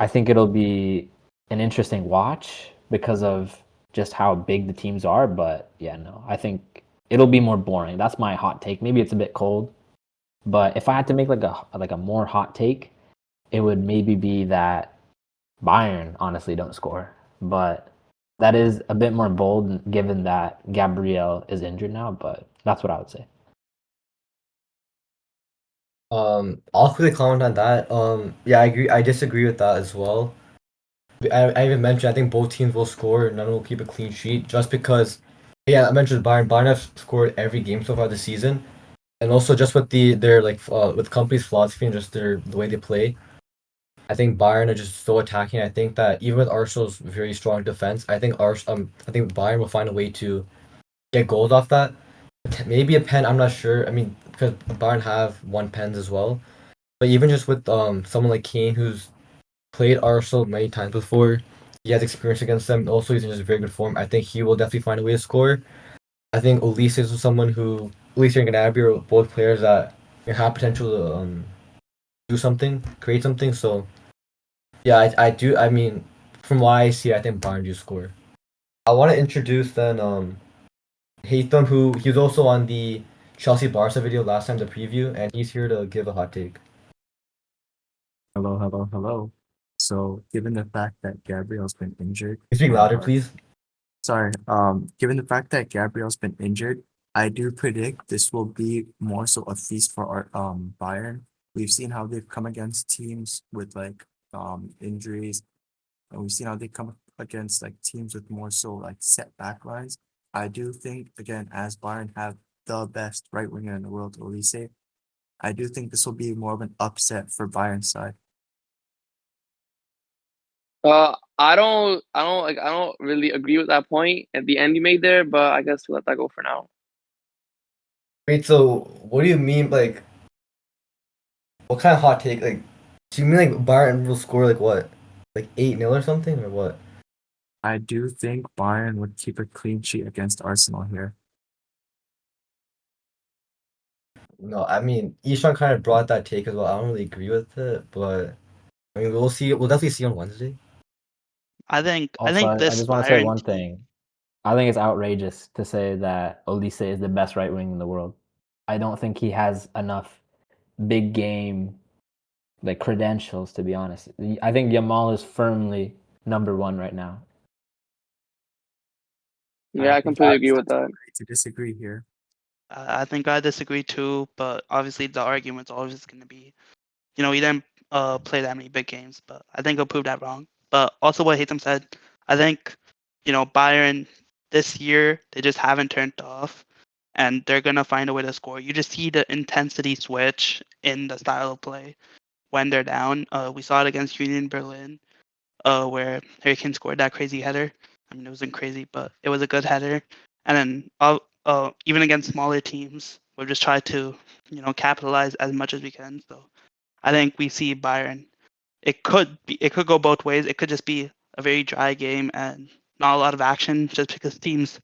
it'll be an interesting watch because of just how big the teams are. But yeah, no, I think it'll be more boring. That's my hot take. Maybe it's a bit cold, but if I had to make a more hot take, it would maybe be that Bayern honestly don't score. But that is a bit more bold given that Gabriel is injured now, but that's what I would say. I'll quickly comment on that. Yeah, I agree. I disagree with that as well. I even mentioned I think both teams will score. None will keep a clean sheet just because. Yeah, I mentioned Bayern. Bayern have scored every game so far this season, and also just with their with Kompany's philosophy and just the way they play. I think Bayern are just so attacking. I think that even with Arsenal's very strong defense, I think Bayern will find a way to get goals off that. Maybe a pen. I'm not sure. I mean, because Bayern have won pens as well, but even just with someone like Kane who's played Arsenal many times before, he has experience against them. Also, he's in just very good form. I think he will definitely find a way to score. I think Olise is someone who Olise and Gnabry are both players that have potential to do something, create something. So yeah, I do. I mean, from what I see, I think Bayern do score. I want to introduce then Haytham, who he was also on the Chelsea Barca video last time, the preview, and he's here to give a hot take. Hello. So, given the fact that Gabriel's been injured, Can you speak louder, please? sorry. Given the fact that Gabriel's been injured, I do predict this will be more so a feast for our Bayern. We've seen how they've come against teams with injuries, and we've seen how they come against teams with more so set back lines. I do think again, as Bayern have the best right winger in the world, Olise, I do think this will be more of an upset for Bayern's side. I don't really agree with that point at the end you made there, but I guess we'll let that go for now. Wait, so what do you mean, what kind of hot take? Do you mean Bayern will score what? 8-0 or something, or what? I do think Bayern would keep a clean sheet against Arsenal here. No, I mean, Ishan kind of brought that take as well. I don't really agree with it, but I mean, we'll see. We'll definitely see on Wednesday. I think Also, I this just want to say Bayern one team- thing. I think it's outrageous to say that Olise is the best right wing in the world. I don't think he has enough big game credentials, to be honest. I think Yamal is firmly number one right now. Yeah, I completely agree with that. To disagree here. I think I disagree too, but obviously the argument's always going to be, he didn't play that many big games, but I think he'll prove that wrong. But also what Hatham said, I think, Bayern this year, they just haven't turned off, and they're going to find a way to score. You just see the intensity switch in the style of play when they're down. We saw it against Union Berlin, where Harry Kane scored that crazy header. I mean, it wasn't crazy, but it was a good header. And then even against smaller teams, we've just tried to, capitalize as much as we can. So I think we see Bayern. It could go both ways. It could just be a very dry game and not a lot of action, just because teams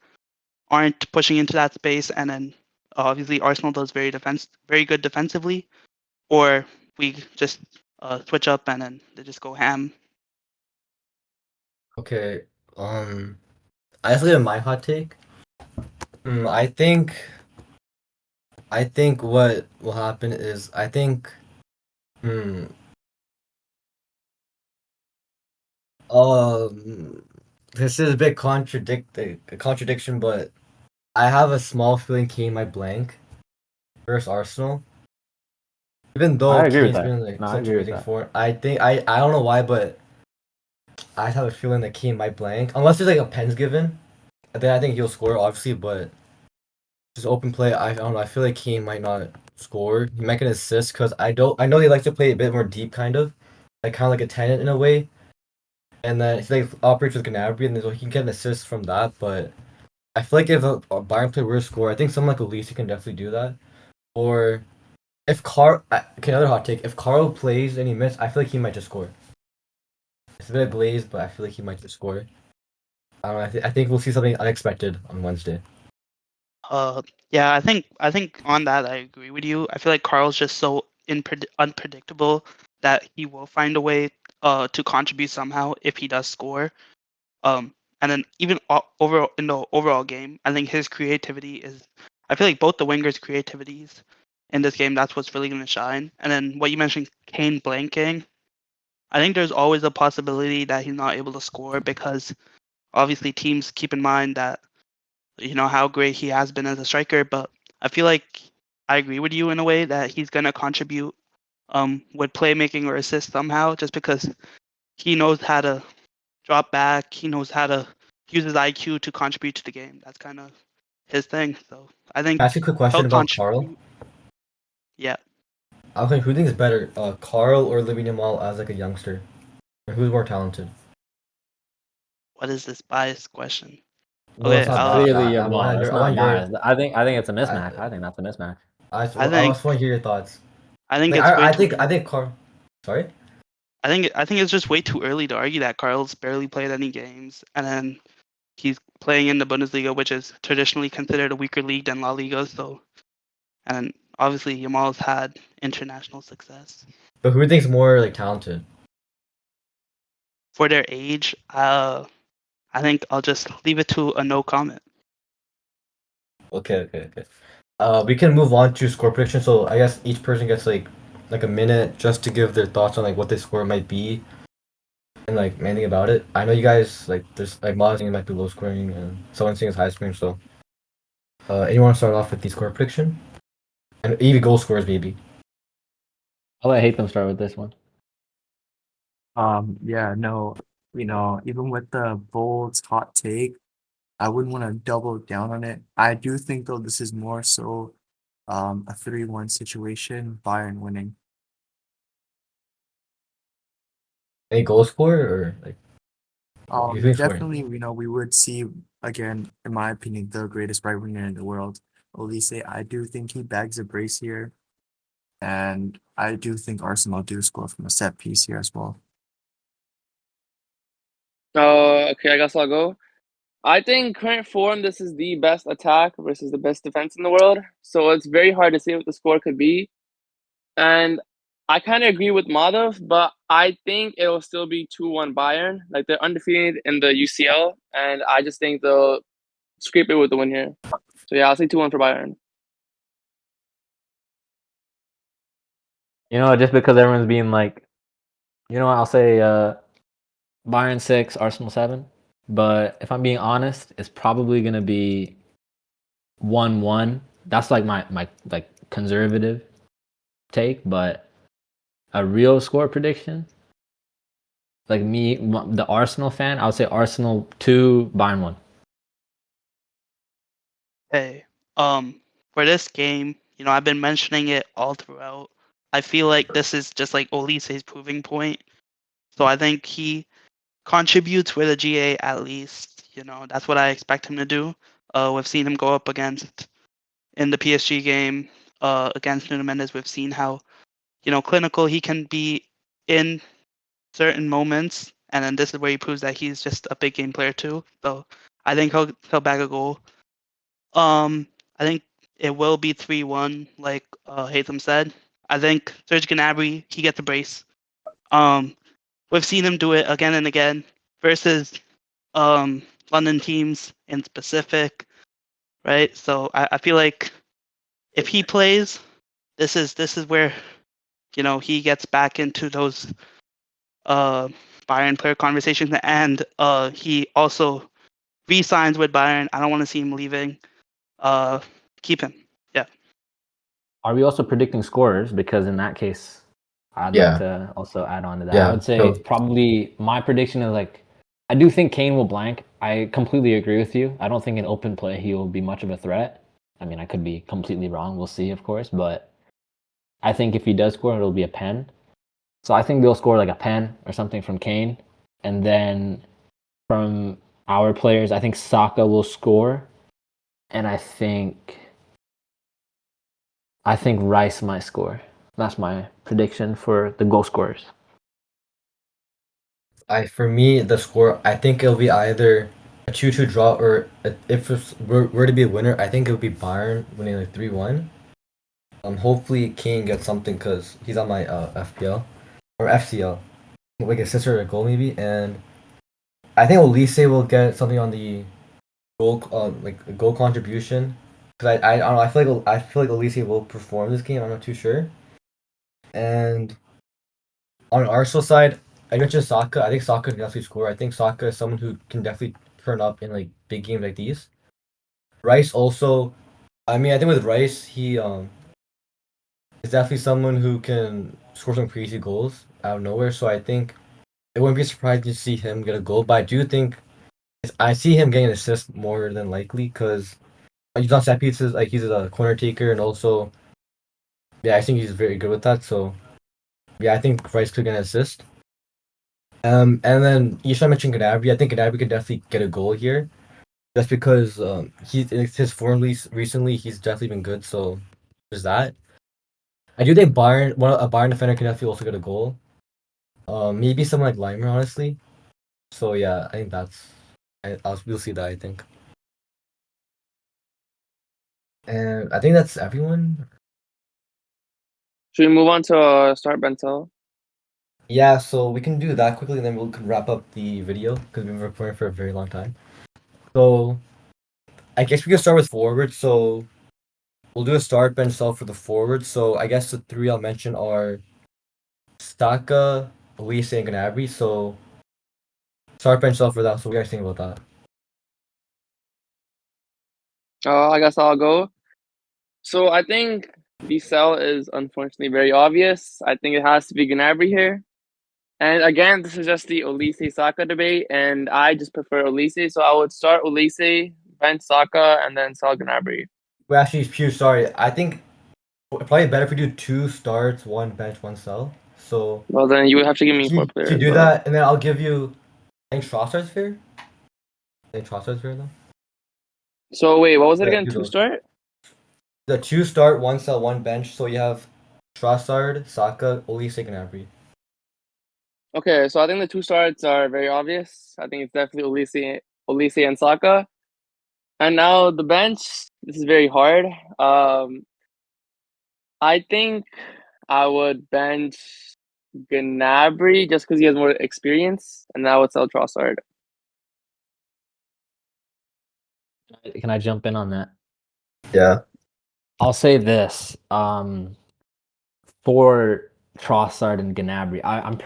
aren't pushing into that space. And then obviously Arsenal does very good defensively, or we just switch up and then they just go ham. Okay. I just leave my hot take. I think what will happen is This is a bit contradiction, but I have a small feeling Kane might blank versus Arsenal. Even though I agree with Kane's that. been like No, I such agree with amazing that. form, I think I don't know why, but I just have a feeling that Kane might blank unless there's like a pens given. Then I think he'll score obviously, but just open play. I don't know. I feel like Kane might not score. He might get an assist because I know he likes to play a bit more deep, kind of like a tenant in a way. And then he like operates with Gnabry, and so he can get an assist from that. But I feel like if a Bayern player were to score, I think someone like Olise can definitely do that. Or if okay, another hot take. If Carl plays and he misses, I feel like he might just score. It's a bit glazed, but I feel like he might just score. I don't know. I think we'll see something unexpected on Wednesday. Yeah, I think on that I agree with you. I feel like Carl's just so unpredictable that he will find a way to contribute somehow if he does score. And then even overall in the overall game, I think his creativity is. I feel like both the wingers' creativities in this game, that's what's really going to shine. And then what you mentioned, Kane blanking. I think there's always a possibility that he's not able to score because obviously teams keep in mind that how great he has been as a striker, but I feel like I agree with you in a way that he's gonna contribute with playmaking or assist somehow, just because he knows how to drop back, he knows how to use his IQ to contribute to the game. That's kind of his thing. So I think Ask you a quick he'll question about Carl. contribute. Yeah. Okay, who thinks better, Carl or Lamine Yamal as like a youngster? Who's more talented? What is this biased question? No, Okay, it's not that. Clearly, I want Yamal. It's I not want your. biased. I think it's a mismatch. I think that's a mismatch. I I think just want to hear your thoughts. I think Like, it's way I too think early. Carl. Sorry. I think it's just way too early to argue that Carl's barely played any games, and then he's playing in the Bundesliga, which is traditionally considered a weaker league than La Liga. So, and obviously Yamal's had international success But who thinks more like talented? for their age. I think I'll just leave it to a no comment. Okay. We can move on to score prediction. So I guess each person gets like a minute just to give their thoughts on like what the score might be and like anything about it. I know you guys like there's like Miles saying it might be low scoring and someone saying it's high scoring. So anyone want to start off with the score prediction and even goal scorers maybe. I'll let Hatham start with this one. Yeah, no, even with the bold hot take, I wouldn't want to double down on it. I do think though this is more so a 3-1 situation, Bayern winning. Any goal scorer or like you think scoring? Definitely, we would see again, in my opinion, the greatest right winger in the world, Olise. I do think he bags a brace here, and I do think Arsenal do score from a set piece here as well. Okay, I guess I'll go. I think current form, this is the best attack versus the best defense in the world. So it's very hard to say what the score could be. And I kind of agree with Madhav, but I think it'll still be 2-1 Bayern. Like they're undefeated in the UCL, and I just think they'll scrape it with the win here. So yeah, I'll say 2-1 for Bayern. Just because everyone's being like, I'll say Bayern 6, Arsenal 7. But if I'm being honest, it's probably gonna be 1-1. That's like my like conservative take, but a real score prediction, like me, the Arsenal fan, I would say Arsenal 2, Bayern 1. Hey, for this game, I've been mentioning it all throughout. I feel like this is just like Olise's proving point. So I think he contributes with a GA at least. That's what I expect him to do. We've seen him go up against in the PSG game against Nuno Mendes. We've seen how clinical he can be in certain moments, and then this is where he proves that he's just a big game player too. So I think he'll bag a goal. I think it will be 3-1, like Hatham said. I think Serge Gnabry, he gets a brace. We've seen him do it again and again versus London teams in specific, right? So I feel like if he plays, this is where he gets back into those Bayern player conversation, and he also re-signs with Bayern. I don't want to see him leaving. Keep him. Yeah. Are we also predicting scorers? Because in that case, I'd Yeah. like to also add on to that. Yeah, I would say so- probably my prediction is like, I do think Kane will blank. I completely agree with you. I don't think in open play he will be much of a threat. I mean, I could be completely wrong. We'll see, of course. But I think if he does score, it'll be a pen. So I think they'll score like a pen or something from Kane. And then from our players, I think Saka will score. And I think Rice might score. That's my prediction for the goal scorers. For me, the score, I think it'll be either a 2-2 draw or if it were to be a winner, I think it would be Bayern winning like 3-1. Hopefully Kane gets something because he's on my FPL or FCL, like a assist or a goal maybe, and I think Olise will get something on the goal, like a goal contribution. Because I don't know, I feel like Olise will perform this game. I'm not too sure. And on Arsenal side, I mentioned Saka. I think Saka can definitely score. I think Saka is someone who can definitely turn up in like big games like these. Rice also, I mean, I think with Rice, he is definitely someone who can score some crazy goals out of nowhere. So I think it wouldn't be surprising to see him get a goal. But I do think I see him getting an assist more than likely because he's on set pieces. Like he's a corner taker, and also, yeah, I think he's very good with that. So yeah, I think Rice could get an assist. And then Isha mentioned Gnabry. I think Gnabry could definitely get a goal here, just because his form recently he's definitely been good. So there's that. I do think a Bayern defender can definitely also get a goal. Maybe someone like Limer, honestly. So yeah, I think we'll see that. I think, and I think that's everyone. Should we move on to start Bentel? Yeah, so we can do that quickly, and then we can wrap up the video because we've been recording for a very long time. So, I guess we can start with forward. So, we'll do a start bench sell for the forward. So, I guess the three I'll mention are Saka, Olise, and Gnabry. So, start bench sell for that. So, what do you guys think about that? I guess I'll go. So I think the sell is unfortunately very obvious. I think it has to be Gnabry here. And again, this is just the Olise Saka debate, and I just prefer Olise. So I would start Olise, bench Saka, and then sell Gnabry. Well, actually, Pew, sorry. I think probably better if we do 2 starts, 1 bench, 1 sell. So, Well, then you would have to give me 4 players. to do that, and then I'll give you. I think Trossard's fair. Though. So wait, what was it Yeah, again? do 2 those. start? The 2 start, 1 sell, 1 bench. So you have Trossard, Saka, Olise, Gnabry. Okay, so I think the 2 starts are very obvious. I think it's definitely Olise and Saka. And now the bench, this is very hard. I think I would bench Gnabry just because he has more experience, and I would sell Trossard. Can I jump in on that? Yeah. I'll say this. For Trossard and Gnabry, I'm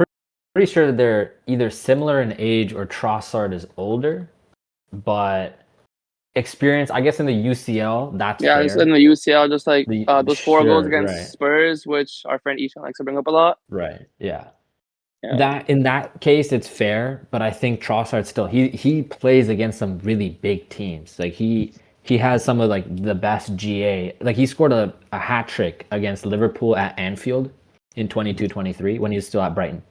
pretty sure that they're either similar in age or Trossard is older, but experience, I guess in the UCL, that's Yeah, fair. it's in the UCL, just like The- those 4 goals sure, against right. Spurs, which our friend Ishan likes to bring up a lot. Right. Yeah. Yeah. That in that case it's fair, but I think Trossard still he plays against some really big teams. Like he has some of like the best GA. Like he scored a hat trick against Liverpool at Anfield in 22-23 when he was still at Brighton,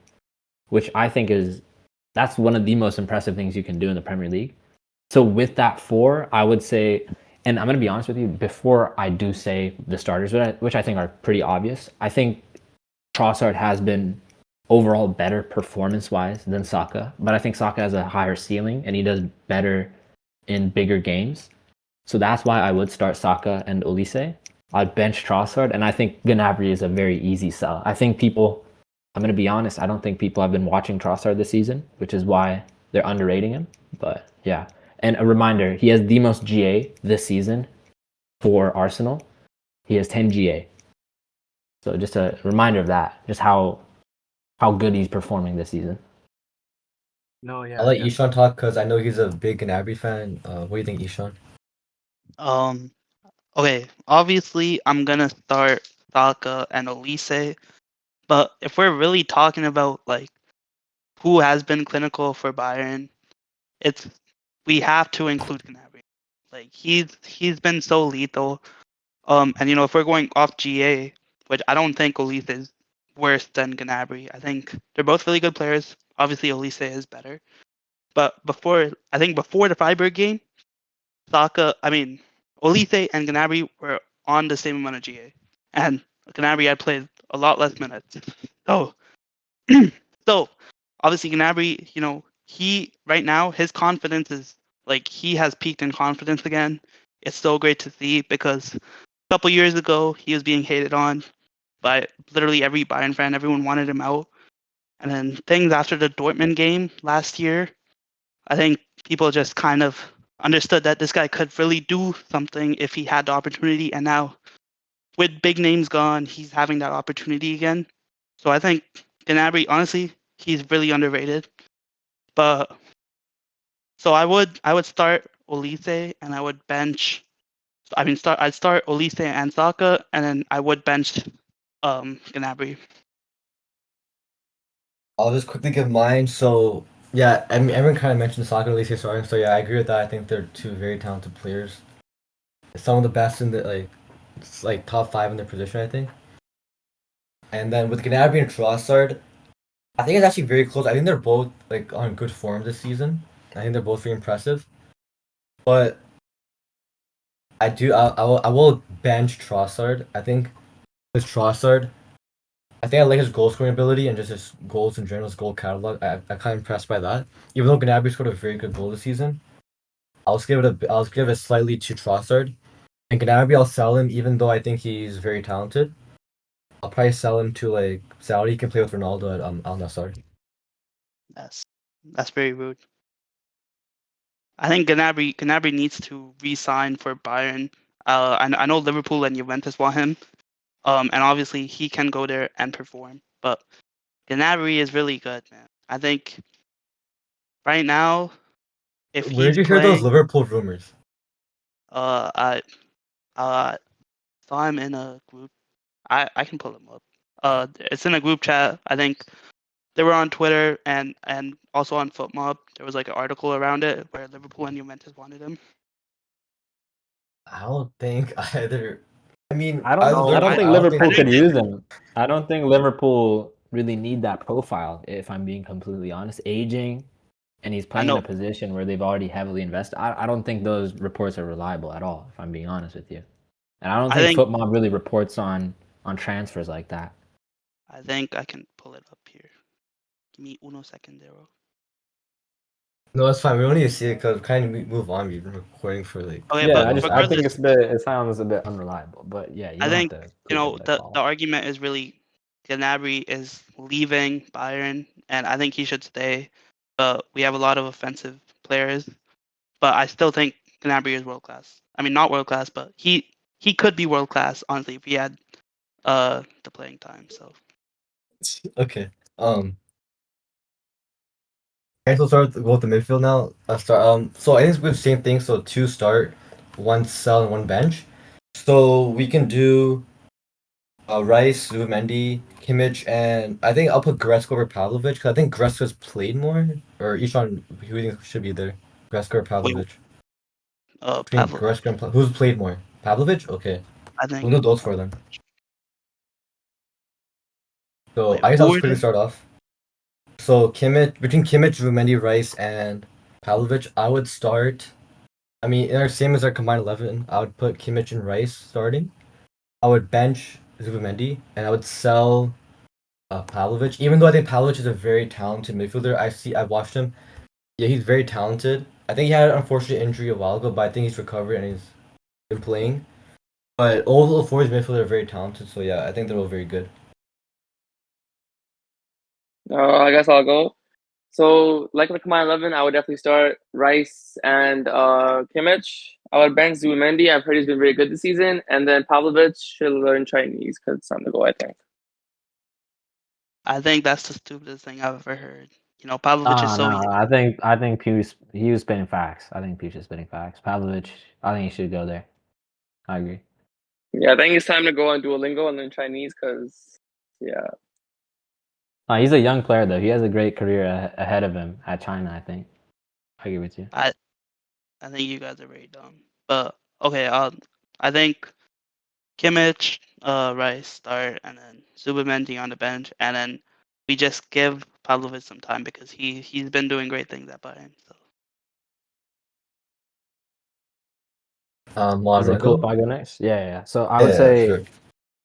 which I think that's one of the most impressive things you can do in the Premier League. So with that 4, I would say, and I'm going to be honest with you, before I do say the starters, which I think are pretty obvious, I think Trossard has been overall better performance-wise than Saka, but I think Saka has a higher ceiling and he does better in bigger games. So that's why I would start Saka and Olise. I'd bench Trossard, and I think Gnabry is a very easy sell. I think people, I'm going to be honest, I don't think people have been watching Trossard this season, which is why they're underrating him. But yeah. And a reminder, he has the most GA this season for Arsenal. He has 10 GA. So just a reminder of that, just how good he's performing this season. No, yeah, I'll let definitely. Ishan talk because I know he's a big Gnabry fan. What do you think, Ishan? Okay, obviously I'm gonna start Saka and Olise, but if we're really talking about like who has been clinical for Bayern, it's we have to include Gnabry. Like he's been so lethal. And if we're going off GA, which I don't think Olise is worse than Gnabry. I think they're both really good players. Obviously Olise is better. But before the Freiburg game, Olise and Gnabry were on the same amount of GA, and Gnabry had played a lot less minutes. So, so obviously Gnabry, he right now his confidence is like he has peaked in confidence again. It's so great to see because a couple years ago he was being hated on by literally every Bayern fan. Everyone wanted him out, and then things after the Dortmund game last year, I think people just kind of understood that this guy could really do something if he had the opportunity. And now, with big names gone, he's having that opportunity again. So I think Gnabry, honestly, he's really underrated. But so I would start Olise and I would bench. I'd start Olise and Saka, and then I would bench Gnabry. I'll just quickly give mine. So yeah, I mean, everyone kind of mentioned Saka and Olise starting. So yeah, I agree with that. I think they're two very talented players. Some of the best in the like top 5 in their position, I think. And then with Gnabry and Trossard, I think it's actually very close. I think they're both like on good form this season. I think they're both very impressive. But I will bench Trossard. I think with Trossard, I think I like his goal scoring ability and just his goals in general, his goal catalog. I'm kind of impressed by that. Even though Gnabry scored a very good goal this season, I'll give it slightly to Trossard. And Gnabry, I'll sell him even though I think he's very talented. I'll probably sell him to like Saudi. He can play with Ronaldo at Al Nassr. That's very rude. I think Gnabry needs to re-sign for Bayern. I know Liverpool and Juventus want him. And obviously he can go there and perform. But Gnabry is really good, man. I think right now, if Where he's did you hear those playing, Liverpool rumors? I saw him in a group. I can pull him up. It's in a group chat. I think they were on Twitter and also on FootMob. There was like an article around it where Liverpool and Juventus wanted him. I don't think either. I mean, I don't know. I don't think I don't Liverpool think could use him. I don't think Liverpool really need that profile, if I'm being completely honest. Aging, and he's I playing in a know. position where they've already heavily invested. I don't think those reports are reliable at all, if I'm being honest with you. And I don't I think think FootMob really reports on transfers like that. I think I can pull it up here. Give me uno secondero. no, it's fine. We don't need to see it because kind of move on. We've been recording for like Okay, Yeah, but I think regardless, it sounds a bit unreliable. But yeah, you I don't have think to take it like the all. argument is really Gnabry is leaving Bayern, and I think he should stay. But we have a lot of offensive players, but I still think Gnabry is world class. I mean, not world class, but he could be world class honestly if he had the playing time. So okay. Okay, so start go with the midfield now. Start. So I think it's the same thing. So 2 start, 1 sell, and 1 bench. So we can do Rice, Zubimendi, Kimmich, and I think I'll put Goretzka over Pavlovic because I think Goretzka's played more. Or Ishan, who do you think should be there? Goretzka or wait, Pavlovic? Between Pavlovic. Goretzka and who's played more? Pavlovic? Okay. I We'll think. do those for them. So Wait, I guess who I'll just were quickly they? start off. So between Kimmich, Zubimendi, Rice, and Pavlovic, I would start. I mean, in our same as our combined 11, I would put Kimmich and Rice starting. I would bench Zubimendi, and I would sell Pavlovic. Even though I think Pavlovic is a very talented midfielder, I've watched him. Yeah, he's very talented. I think he had an unfortunate injury a while ago, but I think he's recovered and he's been playing. But all the four midfielders are very talented, so yeah, I think they're all very good. I guess I'll go. So, like the combined 11, I would definitely start Rice and Kimmich. I would bench Zubimendi. I've heard he's been very good this season. And then Pavlovic should learn Chinese because it's time to go, I think. I think that's the stupidest thing I've ever heard. Pavlovic is so No, easy. I think he was spitting facts. I think Puch is spitting facts. Pavlovich, I think he should go there. I agree. Yeah, I think it's time to go on Duolingo and then Chinese because, yeah. He's a young player though. He has a great career ahead of him at China. I think. I agree with you. I think you guys are very dumb. But okay, I think Kimmich, Rice start, and then Zubimendi on the bench, and then we just give Pavlovic some time because he's been doing great things at Bayern. So Is it cool if I go next? Yeah. So I would say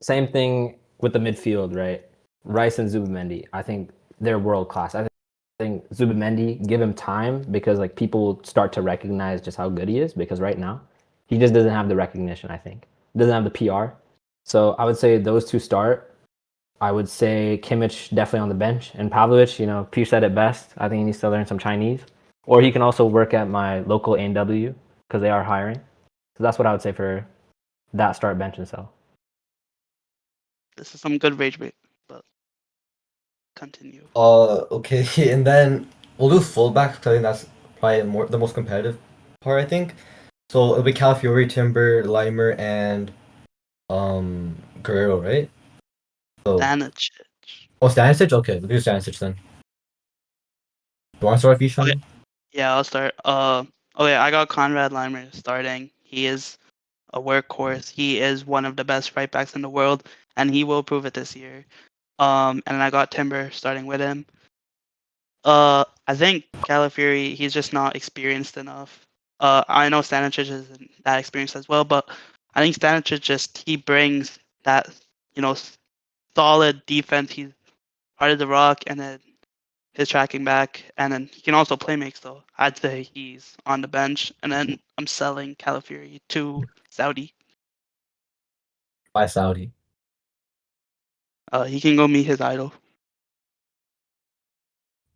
same thing with the midfield, right? Rice and Zubimendi. I think they're world class. I think Zubimendi, give him time because like people start to recognize just how good he is because right now he just doesn't have the recognition, I think. Doesn't have the PR. So I would say those two start. I would say Kimmich definitely on the bench. And Pavlovich, Pew said it best. I think he needs to learn some Chinese. Or he can also work at my local A&W because they are hiring. So that's what I would say for that start, bench, and sell. this is some good rage bait, but continue. Okay, and then we'll do fullback because I think that's probably the most competitive part, I think. So it'll be Calafiori, Timber, Limer, and Guerrero, right? So Stanisic. Stanisic? Okay, we'll do Stanisic then. Do you want to start with Ishan? Okay. Yeah, I'll start. Okay, I got Conrad Limer starting. He is a workhorse. He is one of the best right backs in the world, and he will prove it this year. And I got Timber starting with him. I think Calafiori, he's just not experienced enough. I know Stanisic isn't that experienced as well, but I think Stanisic he brings that solid defense. He's part of the rock, and then his tracking back, and then he can also play make. So I'd say he's on the bench, and then I'm selling Calafiori to Saudi. By Saudi. He can go meet his idol.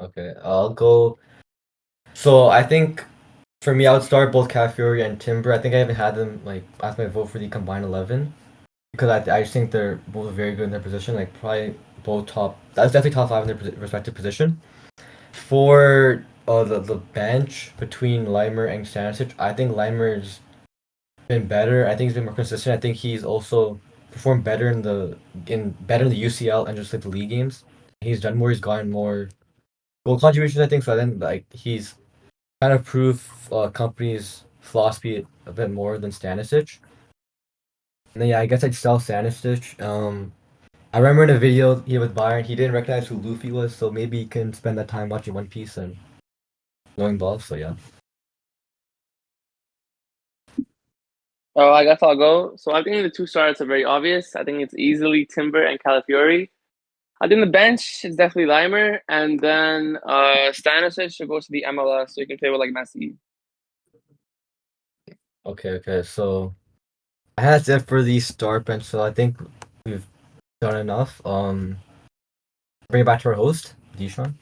Okay, I'll go. So I think for me, I would start both Calafiori and Timber. I think I even had them as my vote for the combined 11 because I just think they're both very good in their position. Like probably both top. That's definitely top 5 in their respective position. For the bench between Limer and Stanisic, I think Limer's been better. I think he's been more consistent. I think he's also performed better in the UCL and just like the league games. He's done more. He's gotten more goal contributions. I think so. I think he's kind of proved Kompany's philosophy a bit more than Stanisic. And then I guess I'd sell Stanisic. I remember in a video here with Bayern, he didn't recognize who Luffy was, so maybe he can spend that time watching One Piece and knowing balls. So yeah. Oh, I guess I'll go. So I think the two starts are very obvious. I think it's easily Timber and Calafiori. I think the bench is definitely Limer, and then Stanisic should go to the MLS so you can play with like Messi. Okay. So that's it for the start bench. So I think we've done enough. Bring it back to our host, Dishan.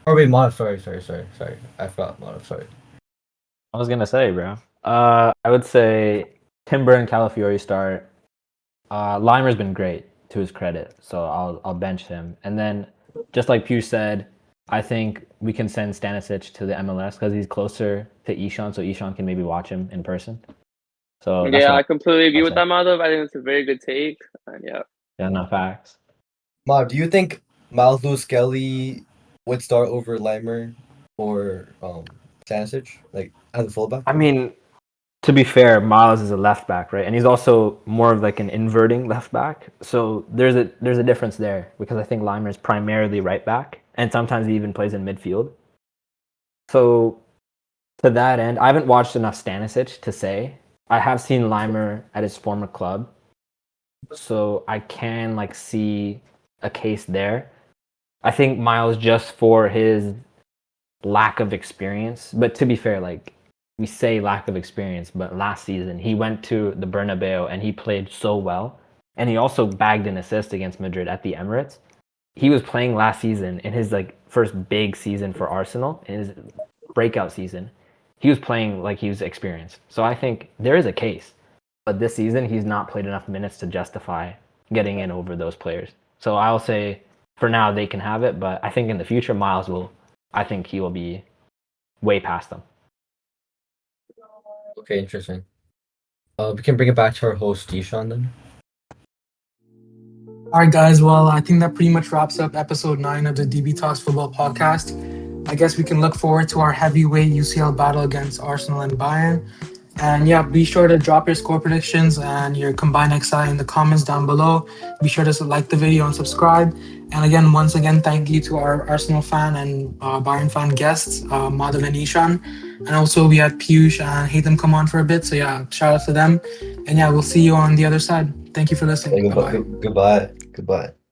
Or wait, Mono. Sorry. I forgot Mono. Sorry. I was gonna say, bro. I would say Timber and Calafiori start. Limer's been great to his credit, so I'll bench him. And then, just like Pew said, I think we can send Stanisic to the MLS because he's closer to Ishan, so Ishan can maybe watch him in person. So yeah, I completely agree with that, Madhav. I think it's a very good take. And yeah. Yeah, no facts. Mav, do you think Miles Lewis Skelly would start over Limer or Stanisic, as a fullback? I mean, to be fair, Miles is a left back, right? And he's also more of like an inverting left back. So there's a difference there because I think Limer is primarily right back, and sometimes he even plays in midfield. So to that end, I haven't watched enough Stanisic to say. I have seen Limer at his former club, so I can see a case there. I think Miles just for his lack of experience, but to be fair, we say lack of experience, but last season he went to the Bernabeu and he played so well, and he also bagged an assist against Madrid at the Emirates. He was playing last season in his first big season for Arsenal, in his breakout season. He was playing like he was experienced. So I think there is a case, but this season he's not played enough minutes to justify getting in over those players. So I'll say for now they can have it, but I think in the future I think he will be way past them. Okay, interesting. We can bring it back to our host, Deshaun, then. All right, guys. Well, I think that pretty much wraps up episode 9 of the DBTalks Football Podcast. I guess we can look forward to our heavyweight UCL battle against Arsenal and Bayern. And yeah, be sure to drop your score predictions and your combined XI in the comments down below. Be sure to like the video and subscribe. And again, once again, thank you to our Arsenal fan and Bayern fan guests, Madhav and Ishan. And also we had Piyush and Hatham come on for a bit. So yeah, shout out to them. And yeah, we'll see you on the other side. Thank you for listening. Goodbye. Goodbye.